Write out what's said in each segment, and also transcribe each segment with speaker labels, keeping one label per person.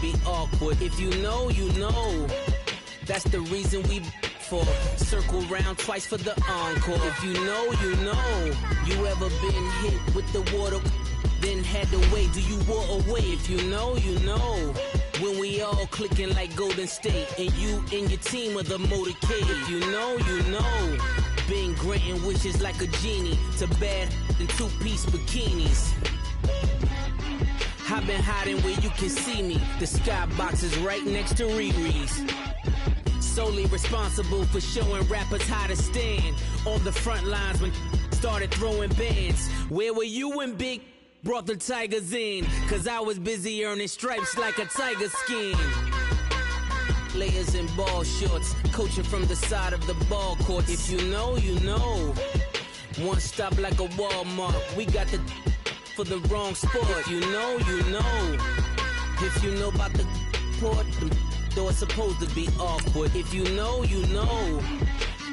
Speaker 1: be awkward. If you know, you know. That's the reason we for circle round twice for the encore. If you know, you know. You ever been hit with the water, then had to wait? Do you walk away? If you know, you know. When we all clicking like Golden State, and you and your team are the motorcade. If you know, you know. Been granting wishes like a genie to bad in two-piece bikinis. I've been hiding where you can see me. The skybox is right next to Riri's. Solely responsible for showing rappers how to stand on the front lines when started throwing bands. Where were you when Big brought the Tigers in? Cause I was busy earning stripes like a tiger skin. Layers and ball shorts, coaching from the side of the ball court. If you know, you know. One stop like a Walmart. We got the for the wrong sport. If you know, you know. If you know about the port, the door's supposed to be awkward. If you know, you know.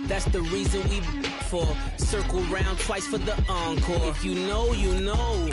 Speaker 1: That's the reason we for circle round twice for the encore. If you know, you know.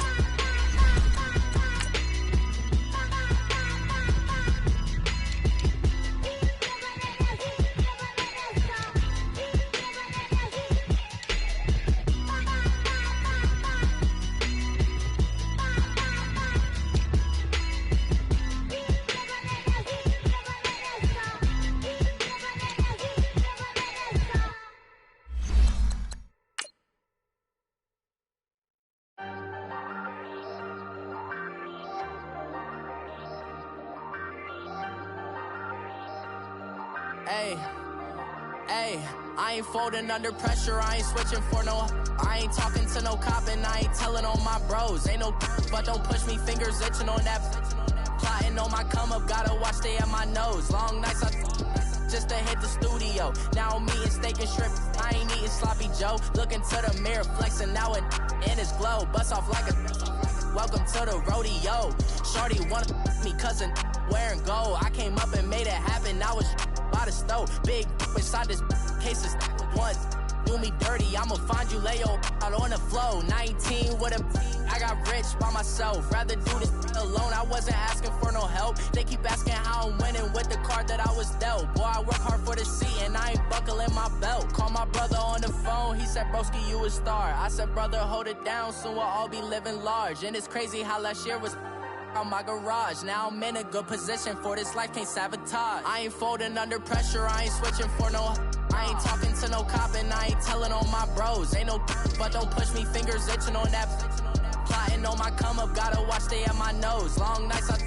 Speaker 2: I ain't folding under pressure, I ain't switching for no. I ain't talking to no cop and I ain't telling on my bros. Ain't no but don't push me, fingers itching on that. Plotting on my come up, gotta watch stay at my nose. Long nights I just to hit the studio. Now I'm eating steak and shrimp, I ain't eating sloppy Joe. Looking to the mirror, flexing now it in his glow. Bust off like a welcome to the rodeo. Shorty wanna me cousin wearing gold. I came up and made it happen, I was by the stove. Big inside this cases once do me dirty, I'ma find you lay out on the floor. 19 with a I got rich by myself, rather do this alone. I wasn't asking for no help, they keep asking how I'm winning with the card that I was dealt. Boy, I work hard for the seat and I ain't buckling my belt. Call my brother on the phone, he said broski you a star. I said brother hold it down, soon we'll all be living large. And it's crazy how last year was on my garage. Now I'm in a good position for this life, can't sabotage. I ain't folding under pressure, I ain't switching for no. I ain't talking to no cop and I ain't telling on my bros. Ain't no but don't push me, fingers itching on that. Plotting on my come up, gotta watch stay at my nose. Long nights I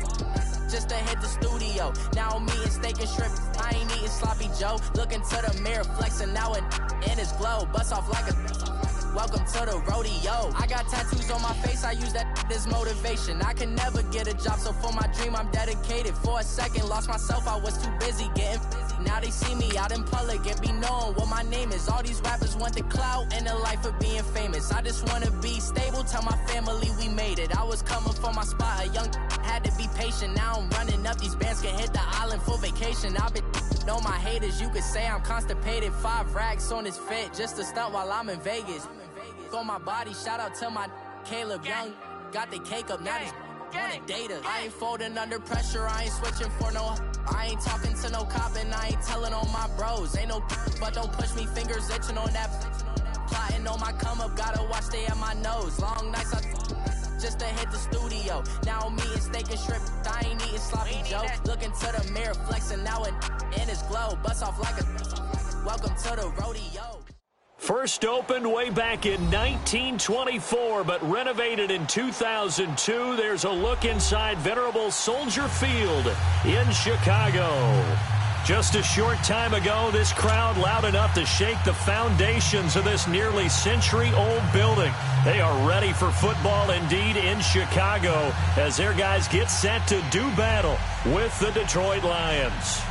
Speaker 2: just to hit the studio. Now I'm eating steak and shrimp, I ain't eating sloppy Joe. Looking to the mirror, flexing now it in his glow. Bust off like a welcome to the rodeo. I got tattoos on my face, I use that as motivation. I can never get a job, so for my dream I'm dedicated. For a second, lost myself, I was too busy getting busy. Now they see me out in public and be knowing what my name is. All these rappers want the clout and the life of being famous. I just wanna be stable, tell my family we made it. I was coming for my spot, a young had to be patient. Now I'm running up, these bands can hit the island for vacation. I've been on my haters, you could say I'm constipated. 5 racks on his fit, just to stunt while I'm in Vegas. On my body, shout out to my Caleb Young. Got the cake up, now these wanna date us. I ain't folding under pressure, I ain't switching for no. I ain't talking to no cop and I ain't telling on my bros. Ain't no but don't push me, fingers itching on that. Plotting on my come up, gotta watch stay at my nose. Long nights I just to hit the studio. Now I'm eating steak and shrimp, I ain't eating sloppy Joe. Looking to the mirror, flexing now it in his glow. Bust off like a welcome to the rodeo.
Speaker 3: First opened way back in 1924, but renovated in 2002. There's a look inside venerable Soldier Field in Chicago. Just a short time ago, this crowd loud enough to shake the foundations of this nearly century-old building. They are ready for football indeed in Chicago as their guys get set to do battle with the Detroit Lions.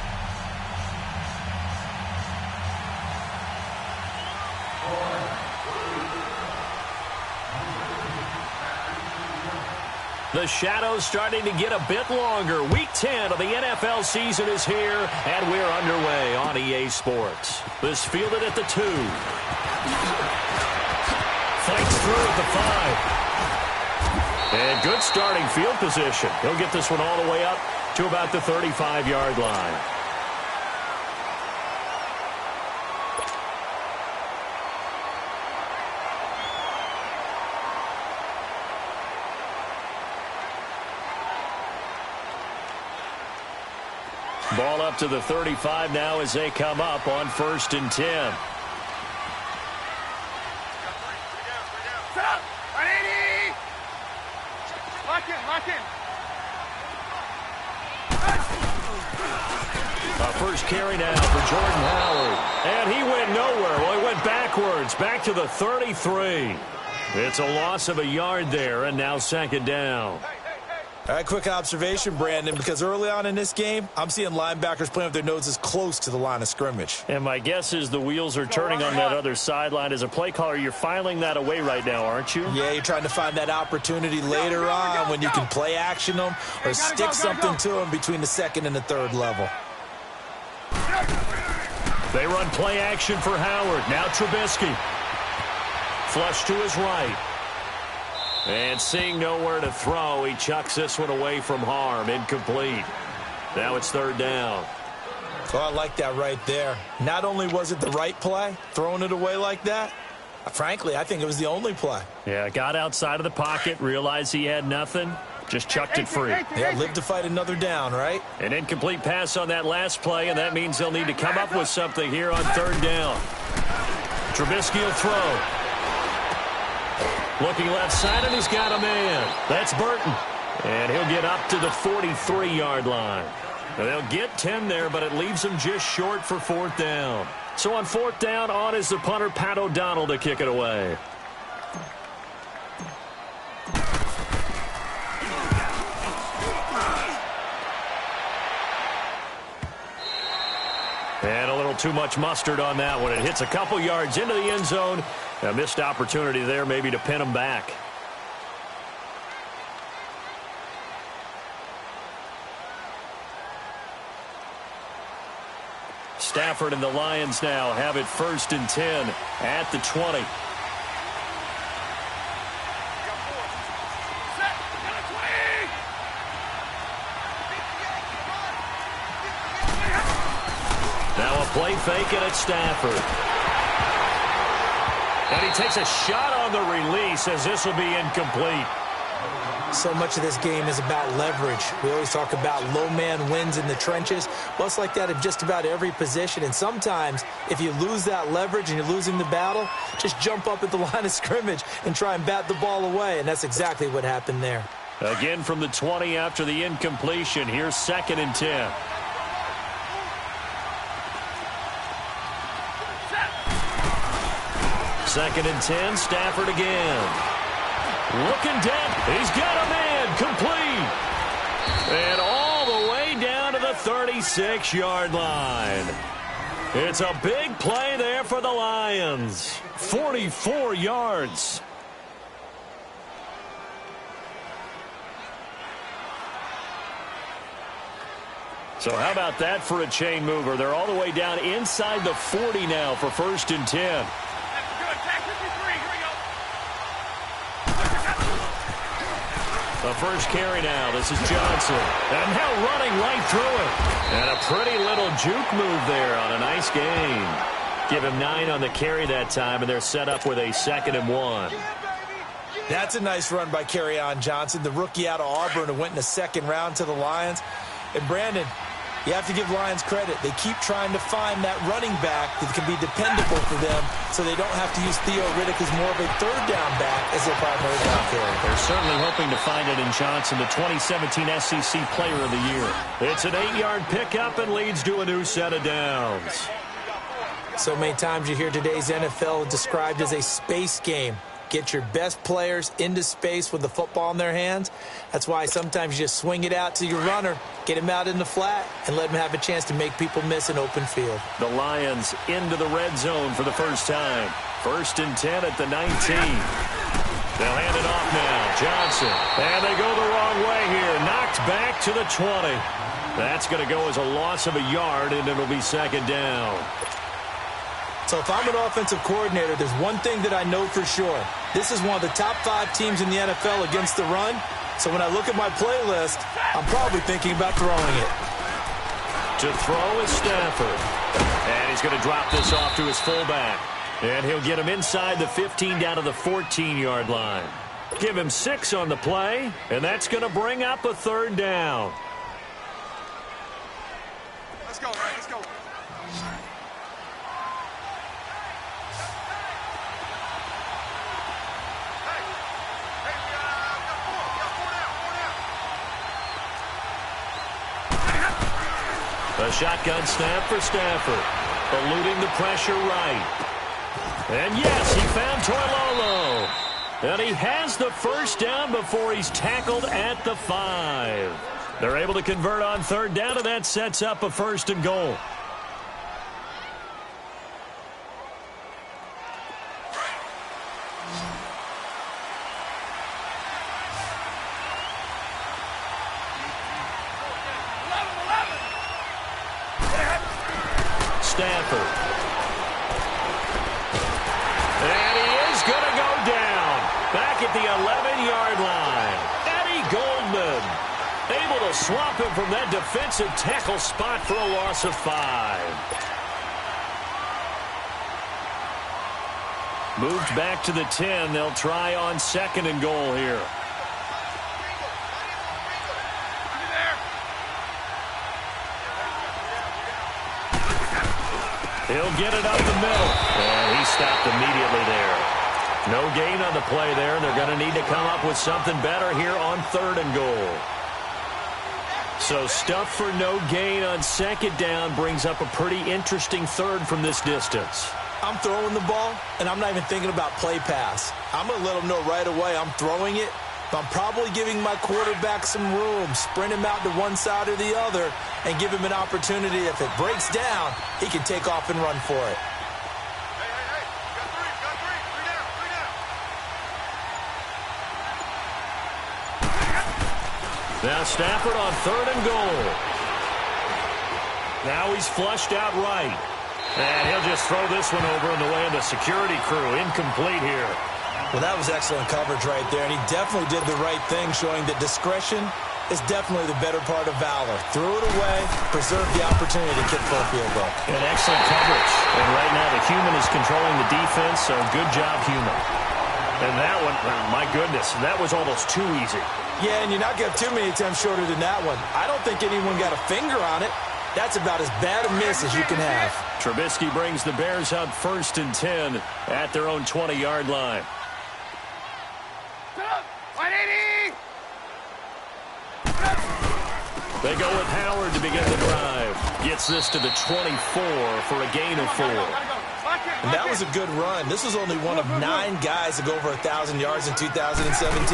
Speaker 3: The shadows starting to get a bit longer. Week 10 of the NFL season is here, and we're underway on EA Sports. This fielded at the 2. Fights through at the 5. And good starting field position. He'll get this one all the way up to about the 35-yard line. Ball up to the 35 now as they come up on 1st and 10. First carry now for Jordan Howard. And he went nowhere. Well, he went backwards, back to the 33. It's a loss of a yard there, and now 2nd down.
Speaker 4: All right, quick observation, Brandon, because early on in this game, I'm seeing linebackers playing with their noses close to the line of scrimmage.
Speaker 3: And my guess is the wheels are turning on that other sideline. As a play caller, you're filing that away right now, aren't you?
Speaker 4: Yeah, you're trying to find that opportunity later on when you can play action them or stick something to them between the 2nd and the 3rd level.
Speaker 3: They run play action for Howard. Now Trubisky. Flush to his right. And seeing nowhere to throw, he chucks this one away from harm. Incomplete. Now it's 3rd down.
Speaker 4: Oh, I like that right there. Not only was it the right play, throwing it away like that, frankly, I think it was the only play.
Speaker 3: Yeah, got outside of the pocket, realized he had nothing, just chucked it free.
Speaker 4: Yeah, live to fight another down, right?
Speaker 3: An incomplete pass on that last play, and that means they'll need to come up with something here on 3rd down. Trubisky will throw. Looking left side, and he's got a man. That's Burton. And he'll get up to the 43-yard line. Now, they'll get 10 there, but it leaves them just short for 4th down. So on 4th down, on is the punter, Pat O'Donnell, to kick it away. And a little too much mustard on that one. It hits a couple yards into the end zone. A missed opportunity there maybe to pin them back. Stafford and the Lions now have it 1st and 10 at the 20. Now a play fake, and it's Stafford. And he takes a shot on the release as this will be incomplete.
Speaker 4: So much of this game is about leverage. We always talk about low man wins in the trenches. Well, it's like that in just about every position. And sometimes, if you lose that leverage and you're losing the battle, just jump up at the line of scrimmage and try and bat the ball away. And that's exactly what happened there.
Speaker 3: Again from the 20 after the incompletion. Here's 2nd and 10. Second and 10, Stafford again. Looking deep. He's got a man. Complete. And all the way down to the 36-yard line. It's a big play there for the Lions. 44 yards. So how about that for a chain mover? They're all the way down inside the 40 now for 1st and 10. The first carry now. This is Johnson. And now running right through it. And a pretty little juke move there on a nice gain. Give him 9 on the carry that time, and they're set up with a 2nd and 1.
Speaker 4: That's a nice run by Kerryon Johnson, the rookie out of Auburn who went in the 2nd round to the Lions. And Brandon, you have to give Lions credit. They keep trying to find that running back that can be dependable for them so they don't have to use Theo Riddick as more of a 3rd down back as their primary down carry.
Speaker 3: They're certainly hoping to find it in Johnson, the 2017 SEC Player of the Year. It's an 8-yard pickup and leads to a new set of downs.
Speaker 4: So many times you hear today's NFL described as a space game. Get your best players into space with the football in their hands. That's why sometimes you just swing it out to your runner, get him out in the flat, and let him have a chance to make people miss an open field.
Speaker 3: The Lions into the red zone for the first time. 1st and 10 at the 19. They'll hand it off now. Johnson. And they go the wrong way here. Knocked back to the 20. That's going to go as a loss of a yard, and it'll be 2nd down.
Speaker 4: So if I'm an offensive coordinator, there's one thing that I know for sure. This is one of the top 5 teams in the NFL against the run. So when I look at my playlist, I'm probably thinking about throwing it.
Speaker 3: To throw is Stafford. And he's going to drop this off to his fullback. And he'll get him inside the 15 down to the 14-yard line. Give him 6 on the play, and that's going to bring up a 3rd down.
Speaker 5: Let's go, Ryan. Let's go.
Speaker 3: A shotgun snap for Stafford. Eluding the pressure right. And yes, he found Toilolo. And he has the 1st down before he's tackled at the 5. They're able to convert on 3rd down, and that sets up a 1st and goal. Stafford. And he is going to go down. Back at the 11-yard line. Eddie Goldman able to swap him from that defensive tackle spot for a loss of 5. Moved back to the 10. They'll try on 2nd and goal here. He'll get it up the middle. And he stopped immediately there. No gain on the play there. They're going to need to come up with something better here on 3rd and goal. So stuff for no gain on 2nd down brings up a pretty interesting 3rd from this distance.
Speaker 4: I'm throwing the ball, and I'm not even thinking about play pass. I'm going to let them know right away I'm throwing it, but I'm probably giving my quarterback some room, sprint him out to one side or the other, and give him an opportunity. If it breaks down, he can take off and run for it.
Speaker 5: Hey. Got three down.
Speaker 3: Now Stafford on 3rd and goal. Now he's flushed out right. And he'll just throw this one over in the way of the security crew. Incomplete here.
Speaker 4: Well, that was excellent coverage right there, and he definitely did the right thing, showing that discretion is definitely the better part of valor. Threw it away, preserved the opportunity to kick for a field goal.
Speaker 3: And excellent coverage. And right now the human is controlling the defense, so good job, human. And that one, my goodness, that was almost too easy.
Speaker 4: Yeah, and you're not going to have too many attempts shorter than that one. I don't think anyone got a finger on it. That's about as bad a miss as you can have.
Speaker 3: Trubisky brings the Bears out 1st and 10 at their own 20-yard line.
Speaker 5: 180!
Speaker 3: They go with Howard to begin the drive. Gets this to the 24 for a gain of 4.
Speaker 4: And that was a good run. This was only one of 9 guys to go over 1,000 yards in 2017.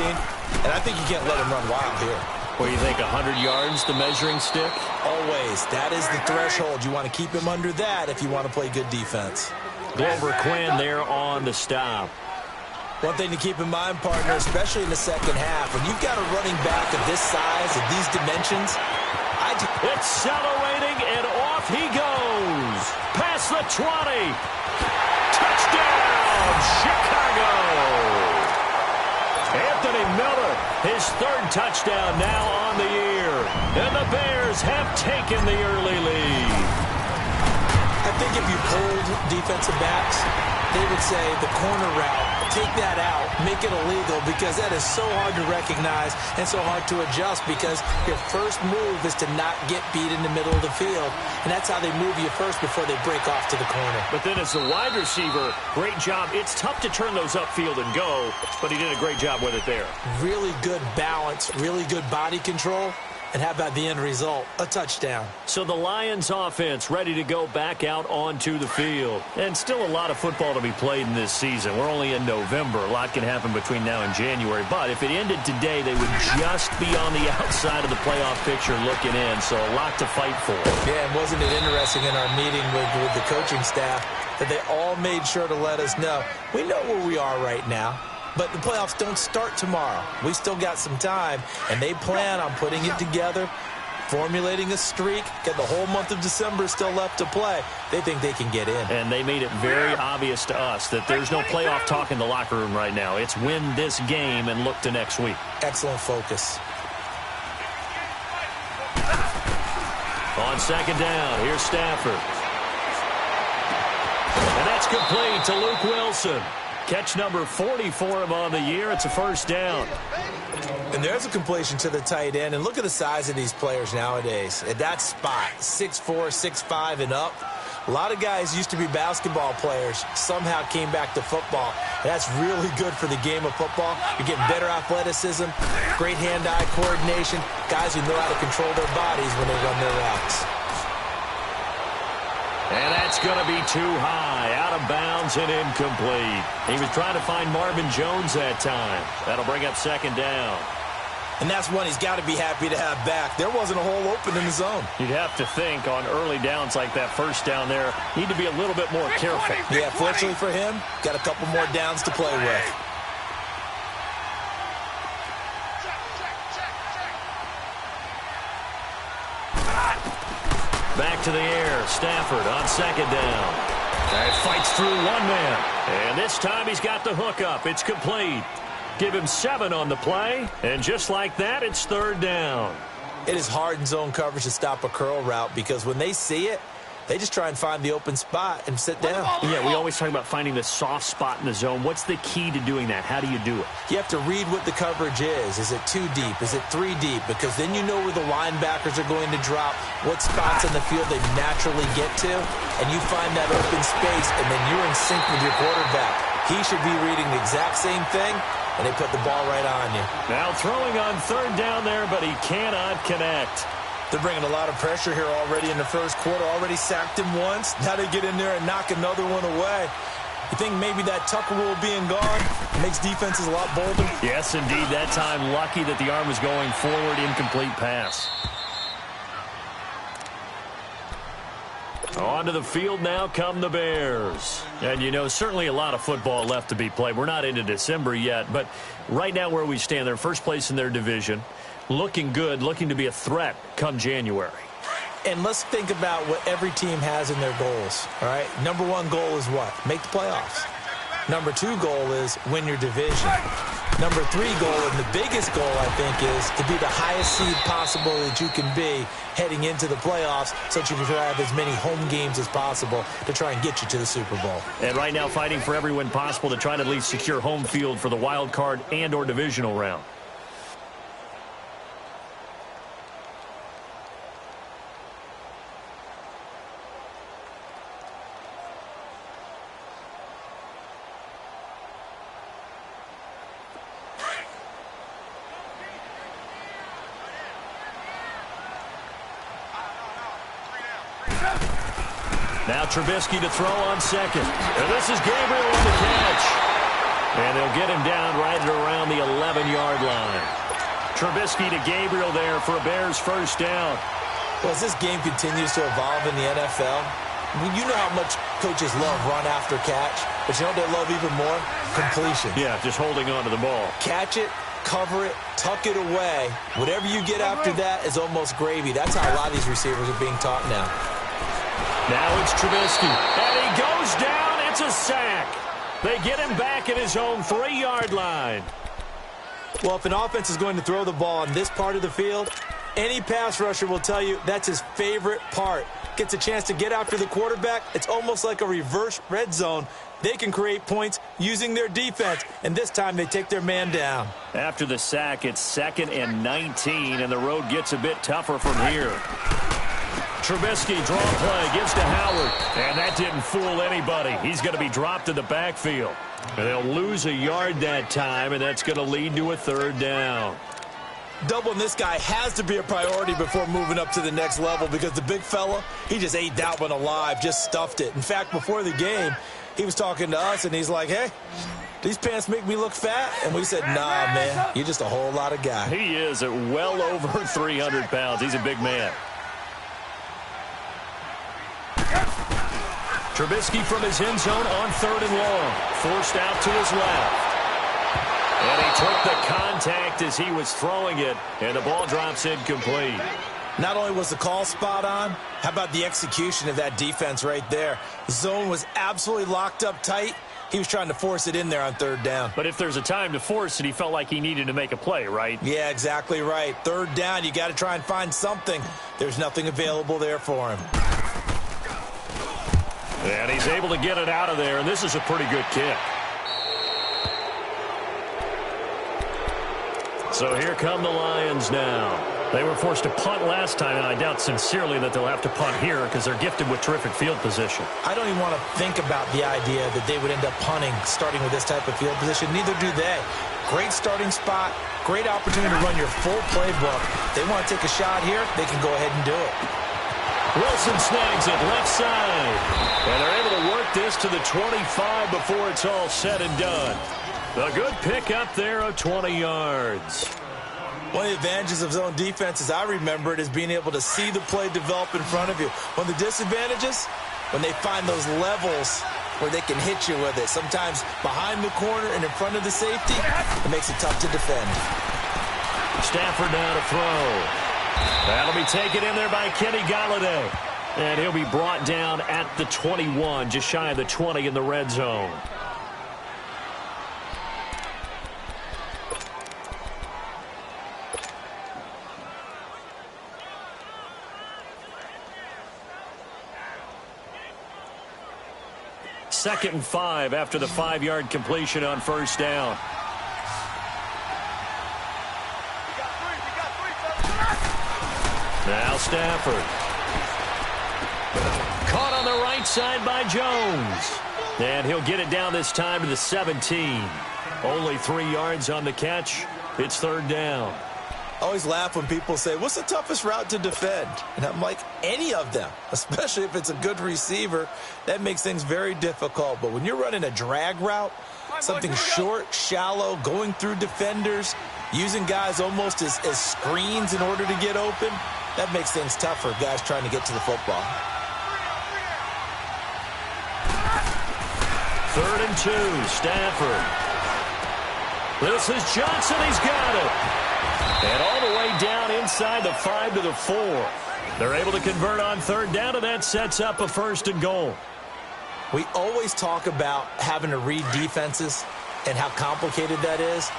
Speaker 4: And I think you can't let him run wild here.
Speaker 3: What do you think, 100 yards, the measuring stick?
Speaker 4: Always. That is the threshold. You want to keep him under that if you want to play good defense.
Speaker 3: Glover Quinn there on the stop.
Speaker 4: One thing to keep in mind, partner, especially in the second half, when you've got a running back of this size, of these dimensions,
Speaker 3: accelerating, and off he goes. Past the 20. Touchdown, Chicago. Anthony Miller, his 3rd touchdown now on the year. And the Bears have taken the early lead.
Speaker 4: I think if you pulled defensive backs, they would say the corner route, take that out, make it illegal, because that is so hard to recognize and so hard to adjust, because your first move is to not get beat in the middle of the field, and that's how they move you first before they break off to the corner.
Speaker 3: But then as the wide receiver, great job. It's tough to turn those upfield and go, but he did a great job with it there.
Speaker 4: Really good balance, really good body control. And how about the end result? A touchdown.
Speaker 3: So the Lions offense ready to go back out onto the field. And still a lot of football to be played in this season. We're only in November. A lot can happen between now and January. But if it ended today, they would just be on the outside of the playoff picture looking in. So a lot to fight for.
Speaker 4: Yeah, and wasn't it interesting in our meeting with the coaching staff that they all made sure to let us know, we know where we are right now. But the playoffs don't start tomorrow. We still got some time, and they plan on putting it together formulating a streak, get the whole month of December still left to play. They think they can get in.
Speaker 3: And they made it very obvious to us that there's no playoff talk in the locker room right now. It's win this game and look to next week.
Speaker 4: Excellent focus.
Speaker 3: On second down, here's Stafford. And that's complete to Luke Wilson. Catch number 40 for him on the year. It's a first down.
Speaker 4: And there's a completion to the tight end. And look at the size of these players nowadays. At that spot, 6'4", 6'5", and up. A lot of guys used to be basketball players, somehow came back to football. That's really good for the game of football. You're getting better athleticism, great hand-eye coordination, guys who know how to control their bodies when they run their routes.
Speaker 3: And that's going to be too high, out of bounds and incomplete. He was trying to find Marvin Jones that time. That'll bring up second down.
Speaker 4: And that's one he's got to be happy to have back. There wasn't a hole open in the zone.
Speaker 3: You'd have to think on early downs like that first down there, need to be a little bit more careful.
Speaker 4: Yeah, fortunately for him, got a couple more downs to play with.
Speaker 3: Back to the air, Stafford on second down. And fights through one man. And this time he's got the hook up. It's complete. Give him 7 on the play. And just like that, it's third down.
Speaker 4: It is hard in zone coverage to stop a curl route because when they see it, they just try and find the open spot and sit down.
Speaker 3: Yeah, we always talk about finding the soft spot in the zone. What's the key to doing that? How do you do it?
Speaker 4: You have to read what the coverage is. Is it 2 deep? Is it 3 deep? Because then you know where the linebackers are going to drop, what spots in the field they naturally get to, and you find that open space, and then you're in sync with your quarterback. He should be reading the exact same thing, and they put the ball right on you.
Speaker 3: Now throwing on third down there, but he cannot connect.
Speaker 4: They're bringing a lot of pressure here already in the first quarter. Already sacked him once. Now they get in there and knock another one away. You think maybe that Tucker rule being gone makes defenses a lot bolder?
Speaker 3: Yes, indeed. That time, lucky that the arm was going forward. Incomplete pass. Onto the field now come the Bears. And, you know, certainly a lot of football left to be played. We're not into December yet, but right now where we stand, they're first place in their division. Looking good, looking to be a threat come January.
Speaker 4: And let's think about what every team has in their goals, all right? Number 1 goal is what? Make the playoffs. Number 2 goal is win your division. Number 3 goal, and the biggest goal, I think, is to be the highest seed possible that you can be heading into the playoffs so that you can have as many home games as possible to try and get you to the Super Bowl.
Speaker 3: And right now fighting for every win possible to try to at least secure home field for the wild card and or divisional round. Now Trubisky to throw on second. And this is Gabriel on the catch. And they'll get him down right at around the 11-yard line. Trubisky to Gabriel there for a Bears first down.
Speaker 4: Well, as this game continues to evolve in the NFL, I mean, you know how much coaches love run after catch, but you know what they love even more? Completion.
Speaker 3: Yeah, just holding on to the ball.
Speaker 4: Catch it, cover it, tuck it away. Whatever you get after that is almost gravy. That's how a lot of these receivers are being taught now.
Speaker 3: Now it's Trubisky, and he goes down. It's a sack. They get him back at his own 3-yard line.
Speaker 4: Well, if an offense is going to throw the ball on this part of the field, any pass rusher will tell you that's his favorite part. Gets a chance to get after the quarterback. It's almost like a reverse red zone. They can create points using their defense, and this time they take their man down.
Speaker 3: After the sack, it's 2nd and 19, and the road gets a bit tougher from here. Trubisky, draw play, gives to Howard. And that didn't fool anybody. He's going to be dropped in the backfield. And they'll lose a yard that time, and that's going to lead to a third down.
Speaker 4: Doubling this guy has to be a priority before moving up to the next level because the big fella, he just ate that one alive, just stuffed it. In fact, before the game, he was talking to us, and he's like, hey, these pants make me look fat? And we said, nah, man, you're just a whole lot of guy.
Speaker 3: He is at well over 300 pounds. He's a big man. Trubisky from his end zone on 3rd and long. Forced out to his left. And he took the contact as he was throwing it, and the ball drops incomplete.
Speaker 4: Not only was the call spot on, how about the execution of that defense right there? The zone was absolutely locked up tight. He was trying to force it in there on third down.
Speaker 3: But if there's a time to force it, he felt like he needed to make a play, right?
Speaker 4: Yeah, exactly right. Third down, you got to try and find something. There's nothing available there for him.
Speaker 3: And he's able to get it out of there, and this is a pretty good kick. So here come the Lions now. They were forced to punt last time, and I doubt sincerely that they'll have to punt here because they're gifted with terrific field position.
Speaker 4: I don't even want to think about the idea that they would end up punting starting with this type of field position. Neither do they. Great starting spot, great opportunity to run your full playbook. They want to take a shot here, they can go ahead and do it.
Speaker 3: Wilson snags it left side. And they're able to work this to the 25 before it's all said and done. A good pick up there of 20 yards.
Speaker 4: One of the advantages of zone defense, as I remember it, is being able to see the play develop in front of you. One of the disadvantages, when they find those levels where they can hit you with it, sometimes behind the corner and in front of the safety, it makes it tough to defend.
Speaker 3: Stafford now to throw. That'll be taken in there by Kenny Golladay. And he'll be brought down at the 21, just shy of the 20 in the red zone. Second and 5 after the 5-yard completion on first down. Now Stafford. Caught on the right side by Jones. And he'll get it down this time to the 17. Only 3 yards on the catch. It's third down.
Speaker 4: I always laugh when people say, what's the toughest route to defend? And I'm like, any of them, especially if it's a good receiver. That makes things very difficult. But when you're running a drag route, something short, shallow, going through defenders, using guys almost as screens in order to get open, that makes things tough for guys trying to get to the football.
Speaker 3: 3rd and 2, Stafford. This is Johnson, he's got it. And all the way down inside the 5 to the 4. They're able to convert on third down, and that sets up a 1st and goal.
Speaker 4: We always talk about having to read defenses and how complicated that is.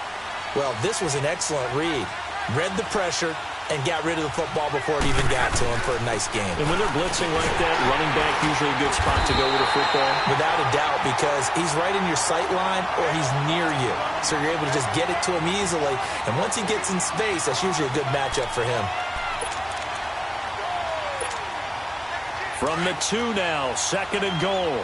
Speaker 4: Well, this was an excellent read. Read the pressure and got rid of the football before it even got to him for a nice game.
Speaker 3: And when they're blitzing like that, running back usually a good spot to go with a football?
Speaker 4: Without a doubt, because he's right in your sight line or he's near you. So you're able to just get it to him easily. And once he gets in space, that's usually a good matchup for him.
Speaker 3: From the 2 now, 2nd and goal.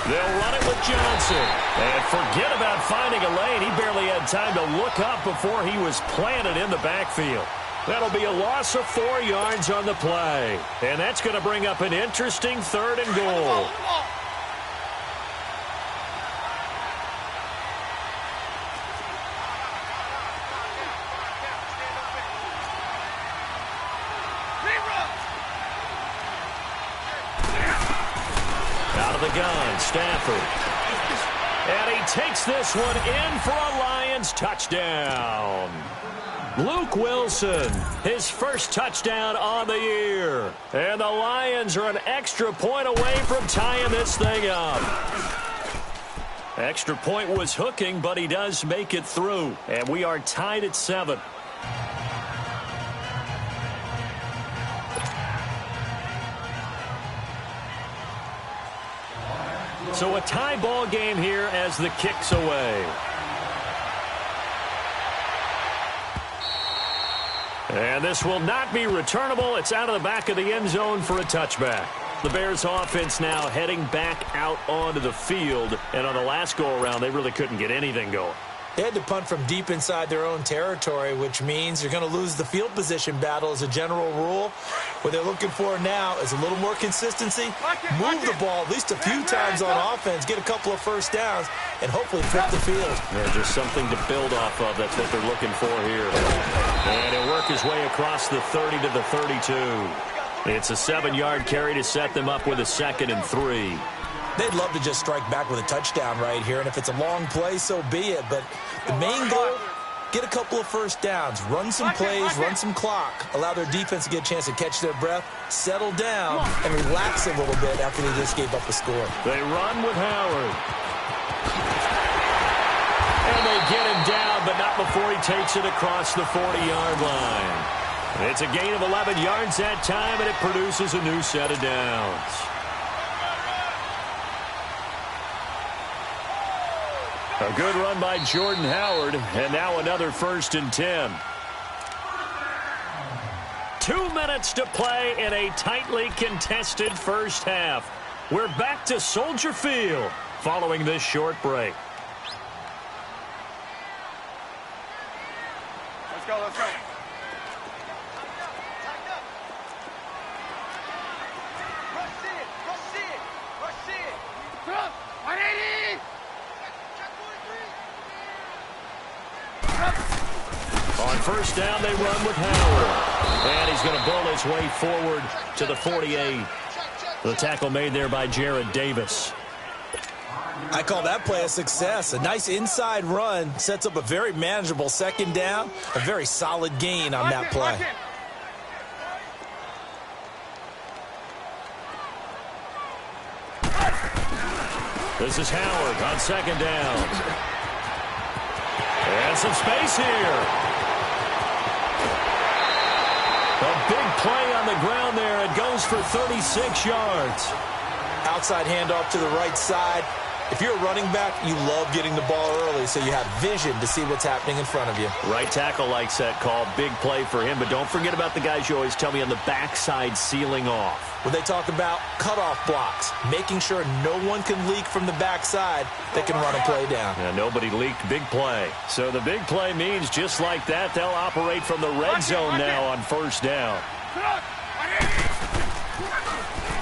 Speaker 3: They'll run it with Johnson. And forget about finding a lane. He barely had time to look up before he was planted in the backfield. That'll be a loss of 4 yards on the play. And that's going to bring up an interesting 3rd and goal. Gun, Stafford. And he takes this one in for a Lions touchdown. Luke Wilson, his first touchdown on the year. And the Lions are an extra point away from tying this thing up. Extra point was hooking, but he does make it through. And we are tied at 7. So a tie ball game here as the kick's away. And this will not be returnable. It's out of the back of the end zone for a touchback. The Bears offense now heading back out onto the field. And on the last go-around, they really couldn't get anything going.
Speaker 4: They had to punt from deep inside their own territory, which means you're going to lose the field position battle as a general rule. What they're looking for now is a little more consistency, move the ball at least a few times on offense, get a couple of first downs, and hopefully flip the field.
Speaker 3: Yeah, just something to build off of. That's what they're looking for here. And he'll work his way across the 30 to the 32. It's a 7-yard carry to set them up with a 2nd and 3.
Speaker 4: They'd love to just strike back with a touchdown right here, and if it's a long play, so be it. But the main goal, get a couple of first downs, run some plays, run some clock, allow their defense to get a chance to catch their breath, settle down, and relax a little bit after they just gave up a score.
Speaker 3: They run with Howard. And they get him down, but not before he takes it across the 40-yard line. It's a gain of 11 yards that time, and it produces a new set of downs. A good run by Jordan Howard, and now another 1st and 10. 2 minutes to play in a tightly contested first half. We're back to Soldier Field following this short break.
Speaker 5: Let's go, let's go. Rush it. 180.
Speaker 3: On first down, they run with Howard. And he's going to bull his way forward to the 48. The tackle made there by Jared Davis.
Speaker 4: I call that play a success. A nice inside run sets up a very manageable 2nd down. A very solid gain on that play.
Speaker 3: This is Howard on 2nd down. And some space here. A big play on the ground there. It goes for 36 yards.
Speaker 4: Outside handoff to the right side. If you're a running back, you love getting the ball early so you have vision to see what's happening in front of you.
Speaker 3: Right tackle likes that call. Big play for him. But don't forget about the guys you always tell me on the backside sealing off.
Speaker 4: When they talk about cutoff blocks, making sure no one can leak from the backside that can run a play down.
Speaker 3: Yeah, nobody leaked. Big play. So the big play means just like that, they'll operate from the red zone now on first down.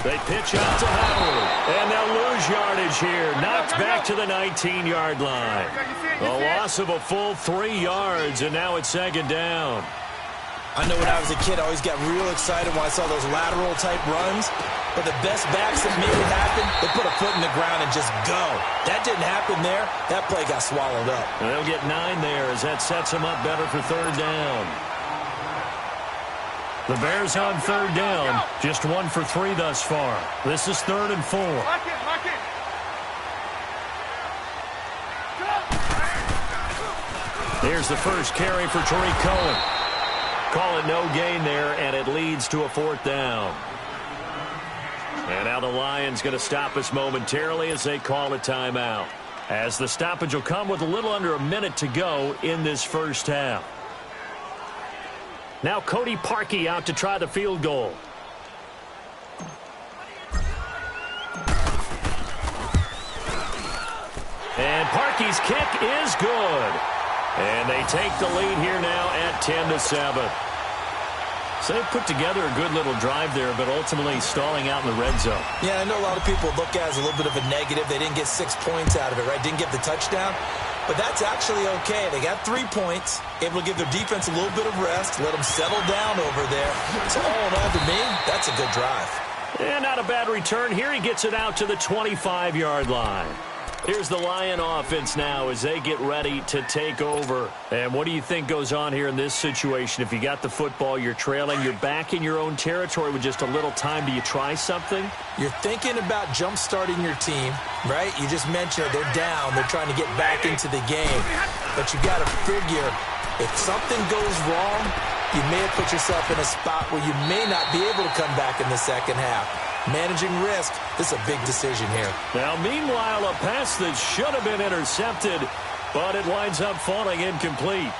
Speaker 3: They pitch out to Howard, and they'll lose yardage here. Knocked back to the 19-yard line. A loss of a full 3 yards, and now it's 2nd down.
Speaker 4: I know when I was a kid, I always got real excited when I saw those lateral-type runs. But the best backs that made it happen, they put a foot in the ground and just go. That didn't happen there. That play got swallowed up.
Speaker 3: And they'll get 9 there as that sets them up better for 3rd down. The Bears on 3rd down, just 1 for 3 thus far. This is 3rd and 4. Here's the first carry for Tariq Cohen. Call it no gain there, and it leads to a 4th down. And now the Lions going to stop us momentarily as they call a timeout. As the stoppage will come with a little under a minute to go in this first half. Now Cody Parkey out to try the field goal. And Parkey's kick is good. And they take the lead here now at 10-7. So they put together a good little drive there, but ultimately stalling out in the red zone.
Speaker 4: Yeah, I know a lot of people look at it as a little bit of a negative. They didn't get 6 points out of it, right? Didn't get the touchdown. But that's actually okay. They got 3 points, able to give their defense a little bit of rest, let them settle down over there. So all in all, to me, that's a good drive.
Speaker 3: And not a bad return here. He gets it out to the 25-yard line. Here's the Lion offense now as they get ready to take over. And what do you think goes on here in this situation? If you got the football, you're trailing, you're back in your own territory with just a little time. Do you try something?
Speaker 4: You're thinking about jump-starting your team, right? You just mentioned they're down. They're trying to get back into the game. But you got to figure if something goes wrong, you may have put yourself in a spot where you may not be able to come back in the second half. Managing risk, this is a big decision here.
Speaker 3: Now, meanwhile, a pass that should have been intercepted, but it winds up falling incomplete.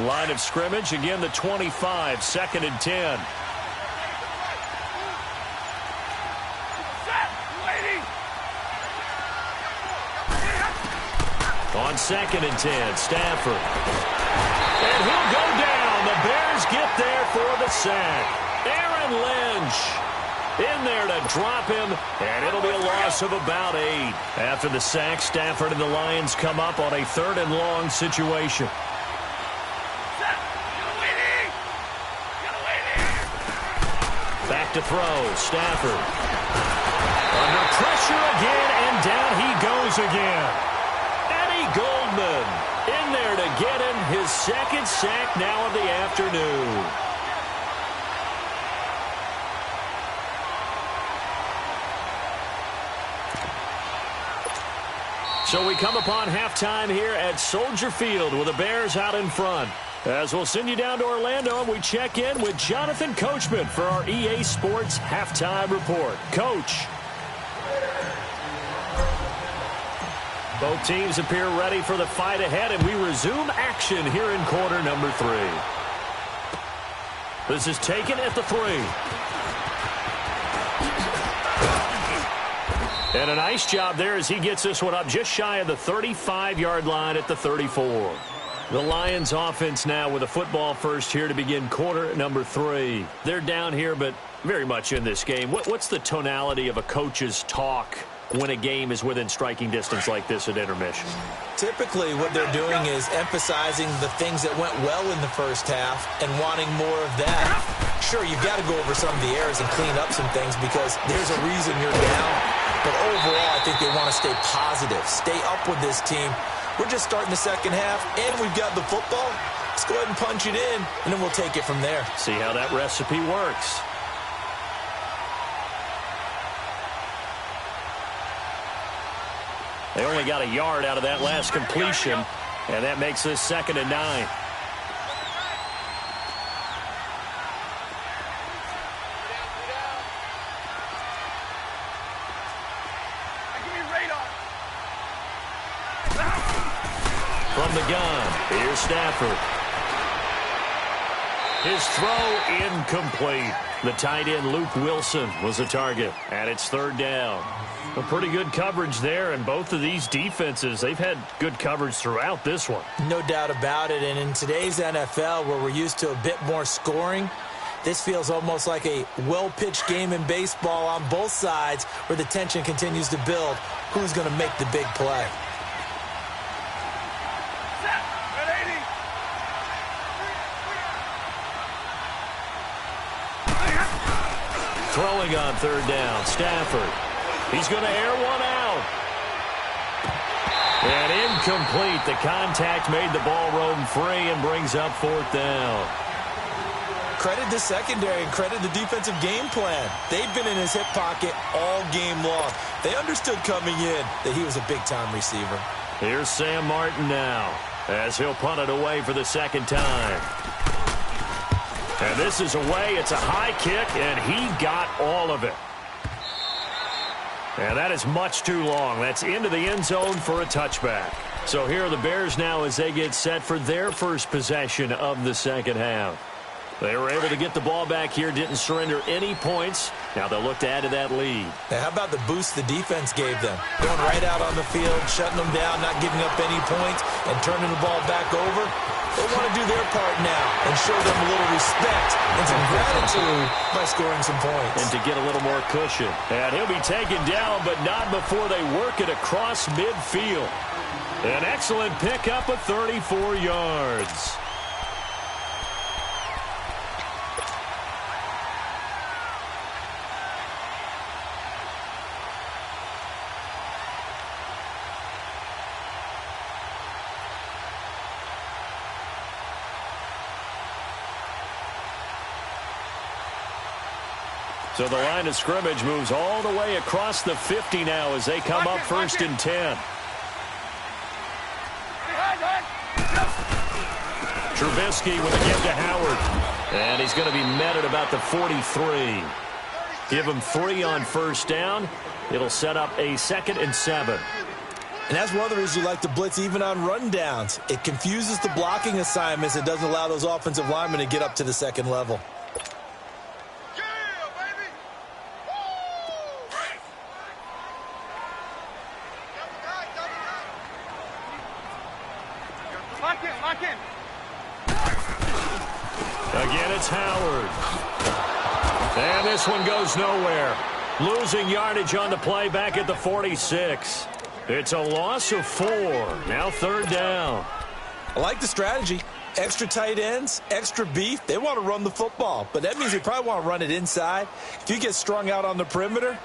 Speaker 3: Line of scrimmage, again the 25, 2nd and 10. On 2nd and 10, Stafford. And he'll go down. The Bears get there for the sack. Aaron Lynch in there to drop him, and it'll be a loss of about 8. After the sack, Stafford and the Lions come up on a 3rd and long situation. Back to throw, Stafford. Under pressure again, and down he goes again. Goldman in there to get him his 2nd sack now of the afternoon. So we come upon halftime here at Soldier Field with the Bears out in front. As we'll send you down to Orlando, and we check in with Jonathan Coachman for our EA Sports Halftime Report. Coach. Both teams appear ready for the fight ahead, and we resume action here in quarter number 3. This is taken at the 3. And a nice job there as he gets this one up just shy of the 35-yard line at the 34. The Lions offense now with a football first here to begin quarter number 3. They're down here, but very much in this game. What's the tonality of a coach's talk when a game is within striking distance like this at intermission?
Speaker 4: Typically what they're doing is emphasizing the things that went well in the first half and wanting more of that. Sure, you've got to go over some of the errors and clean up some things because there's a reason you're down. But overall, I think they want to stay positive, stay up with this team. We're just starting the second half, and we've got the football. Let's go ahead and punch it in, and then we'll take it from there.
Speaker 3: See how that recipe works. They only got a yard out of that last completion, and that makes this 2nd and 9. From the gun, here's Stafford. His throw incomplete. The tight end Luke Wilson was the target, and it's 3rd down. A pretty good coverage there, and both of these defenses, they've had good coverage throughout this one.
Speaker 4: No doubt about it, and in today's NFL, where we're used to a bit more scoring, this feels almost like a well-pitched game in baseball on both sides where the tension continues to build. Who's going to make the big play?
Speaker 3: Throwing on 3rd down, Stafford. He's going to air one out. And incomplete. The contact made the ball roam free and brings up 4th down.
Speaker 4: Credit the secondary and credit the defensive game plan. They've been in his hip pocket all game long. They understood coming in that he was a big-time receiver.
Speaker 3: Here's Sam Martin now as he'll punt it away for the 2nd time. And this is away. It's a high kick, and he got all of it. And that is much too long. That's into the end zone for a touchback. So here are the Bears now as they get set for their first possession of the 2nd half. They were able to get the ball back here, didn't surrender any points. Now they'll look to add to that lead.
Speaker 4: Now, how about the boost the defense gave them? Going right out on the field, shutting them down, not giving up any points, and turning the ball back over. They want to do their part now and show them a little respect and some gratitude by scoring some points.
Speaker 3: And to get a little more cushion. And he'll be taken down, but not before they work it across midfield. An excellent pickup of 34 yards. So the line of scrimmage moves all the way across the 50 now as they come up 1st and 10. Trubisky with a give to Howard. And he's going to be met at about the 43. Give him 3 on 1st down. It'll set up a 2nd and 7.
Speaker 4: And that's one of the reasons you like to blitz even on rundowns. It confuses the blocking assignments. It doesn't allow those offensive linemen to get up to the second level.
Speaker 5: Yeah, baby! Woo! Lock in, lock in.
Speaker 3: Again, it's Howard. And this one goes nowhere. Losing yardage on the play back at the 46. It's a loss of 4. Now 3rd down.
Speaker 4: I like the strategy. Extra tight ends, extra beef. They want to run the football, but that means they probably want to run it inside. If you get strung out on the perimeter,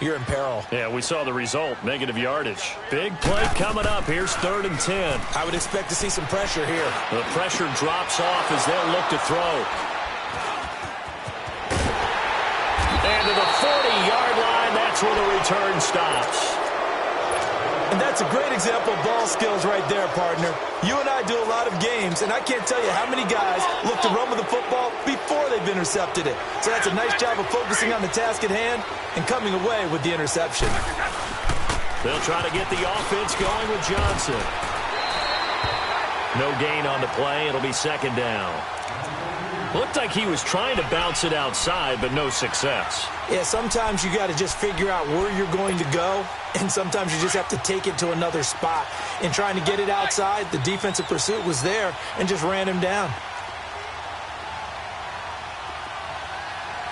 Speaker 4: you're in peril.
Speaker 3: Yeah, we saw the result, negative yardage. Big play coming up. Here's 3rd and 10.
Speaker 4: I would expect to see some pressure here.
Speaker 3: The pressure drops off as they'll look to throw. And to the 40-yard line, that's where the return stops.
Speaker 4: And that's a great example of ball skills right there, partner. You and I do a lot of games, and I can't tell you how many guys look to run with the football before they've intercepted it. So that's a nice job of focusing on the task at hand and coming away with the interception.
Speaker 3: They'll try to get the offense going with Johnson. No gain on the play. It'll be 2nd down. Looked like he was trying to bounce it outside, but no success.
Speaker 4: Yeah, sometimes you got to just figure out where you're going to go, and sometimes you just have to take it to another spot. In trying to get it outside, the defensive pursuit was there and just ran him down.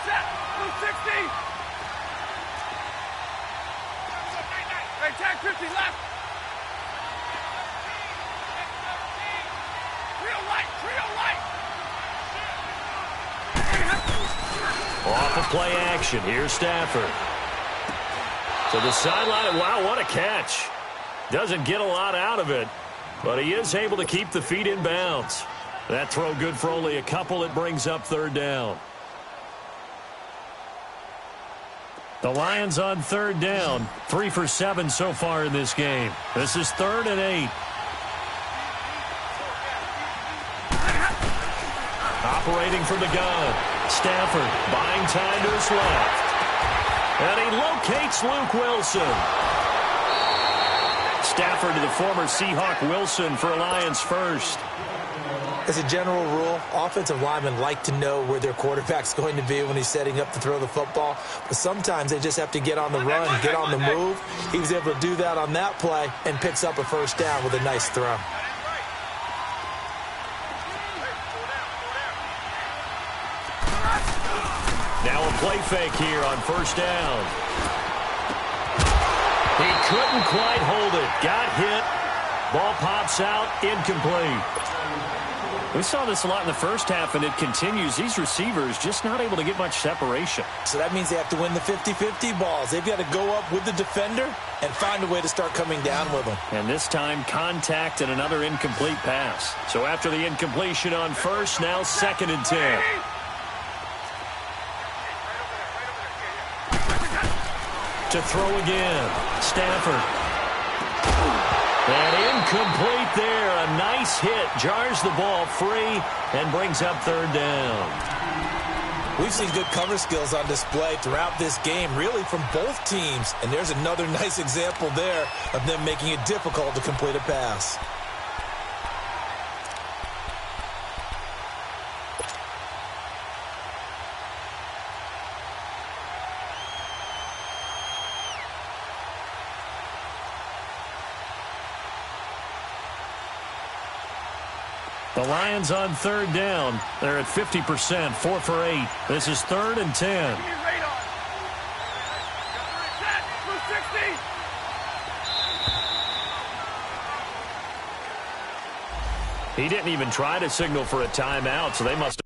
Speaker 5: Set, 260. Hey, tag 50 left. Trio right.
Speaker 3: Off of play action. Here's Stafford. To the sideline. Wow, what a catch. Doesn't get a lot out of it, but he is able to keep the feet in bounds. That throw good for only a couple. It brings up 3rd down. The Lions on 3rd down. 3 for 7 so far in this game. This is 3rd and 8. Operating from the gun. Stafford buying time to his left. And he locates Luke Wilson. Stafford to the former Seahawk Wilson for Lions first.
Speaker 4: As a general rule, offensive linemen like to know where their quarterback's going to be when he's setting up to throw the football. But sometimes they just have to get on the run, get on the move. He was able to do that on that play and picks up a 1st down with a nice throw.
Speaker 3: Now a play fake here on 1st down. He couldn't quite hold it. Got hit. Ball pops out. Incomplete. We saw this a lot in the first half, and it continues. These receivers just not able to get much separation.
Speaker 4: So that means they have to win the 50-50 balls. They've got to go up with the defender and find a way to start coming down with them.
Speaker 3: And this time, contact and another incomplete pass. So after the incompletion on 1st, now 2nd and 10. To throw again. Stafford. And incomplete there. A nice hit. Jars the ball free and brings up 3rd down.
Speaker 4: We've seen good cover skills on display throughout this game, really from both teams. And there's another nice example there of them making it difficult to complete a pass.
Speaker 3: The Lions on 3rd down. They're at 50%, 4 for 8. This is 3rd and 10. He didn't even try to signal for a timeout, so they must have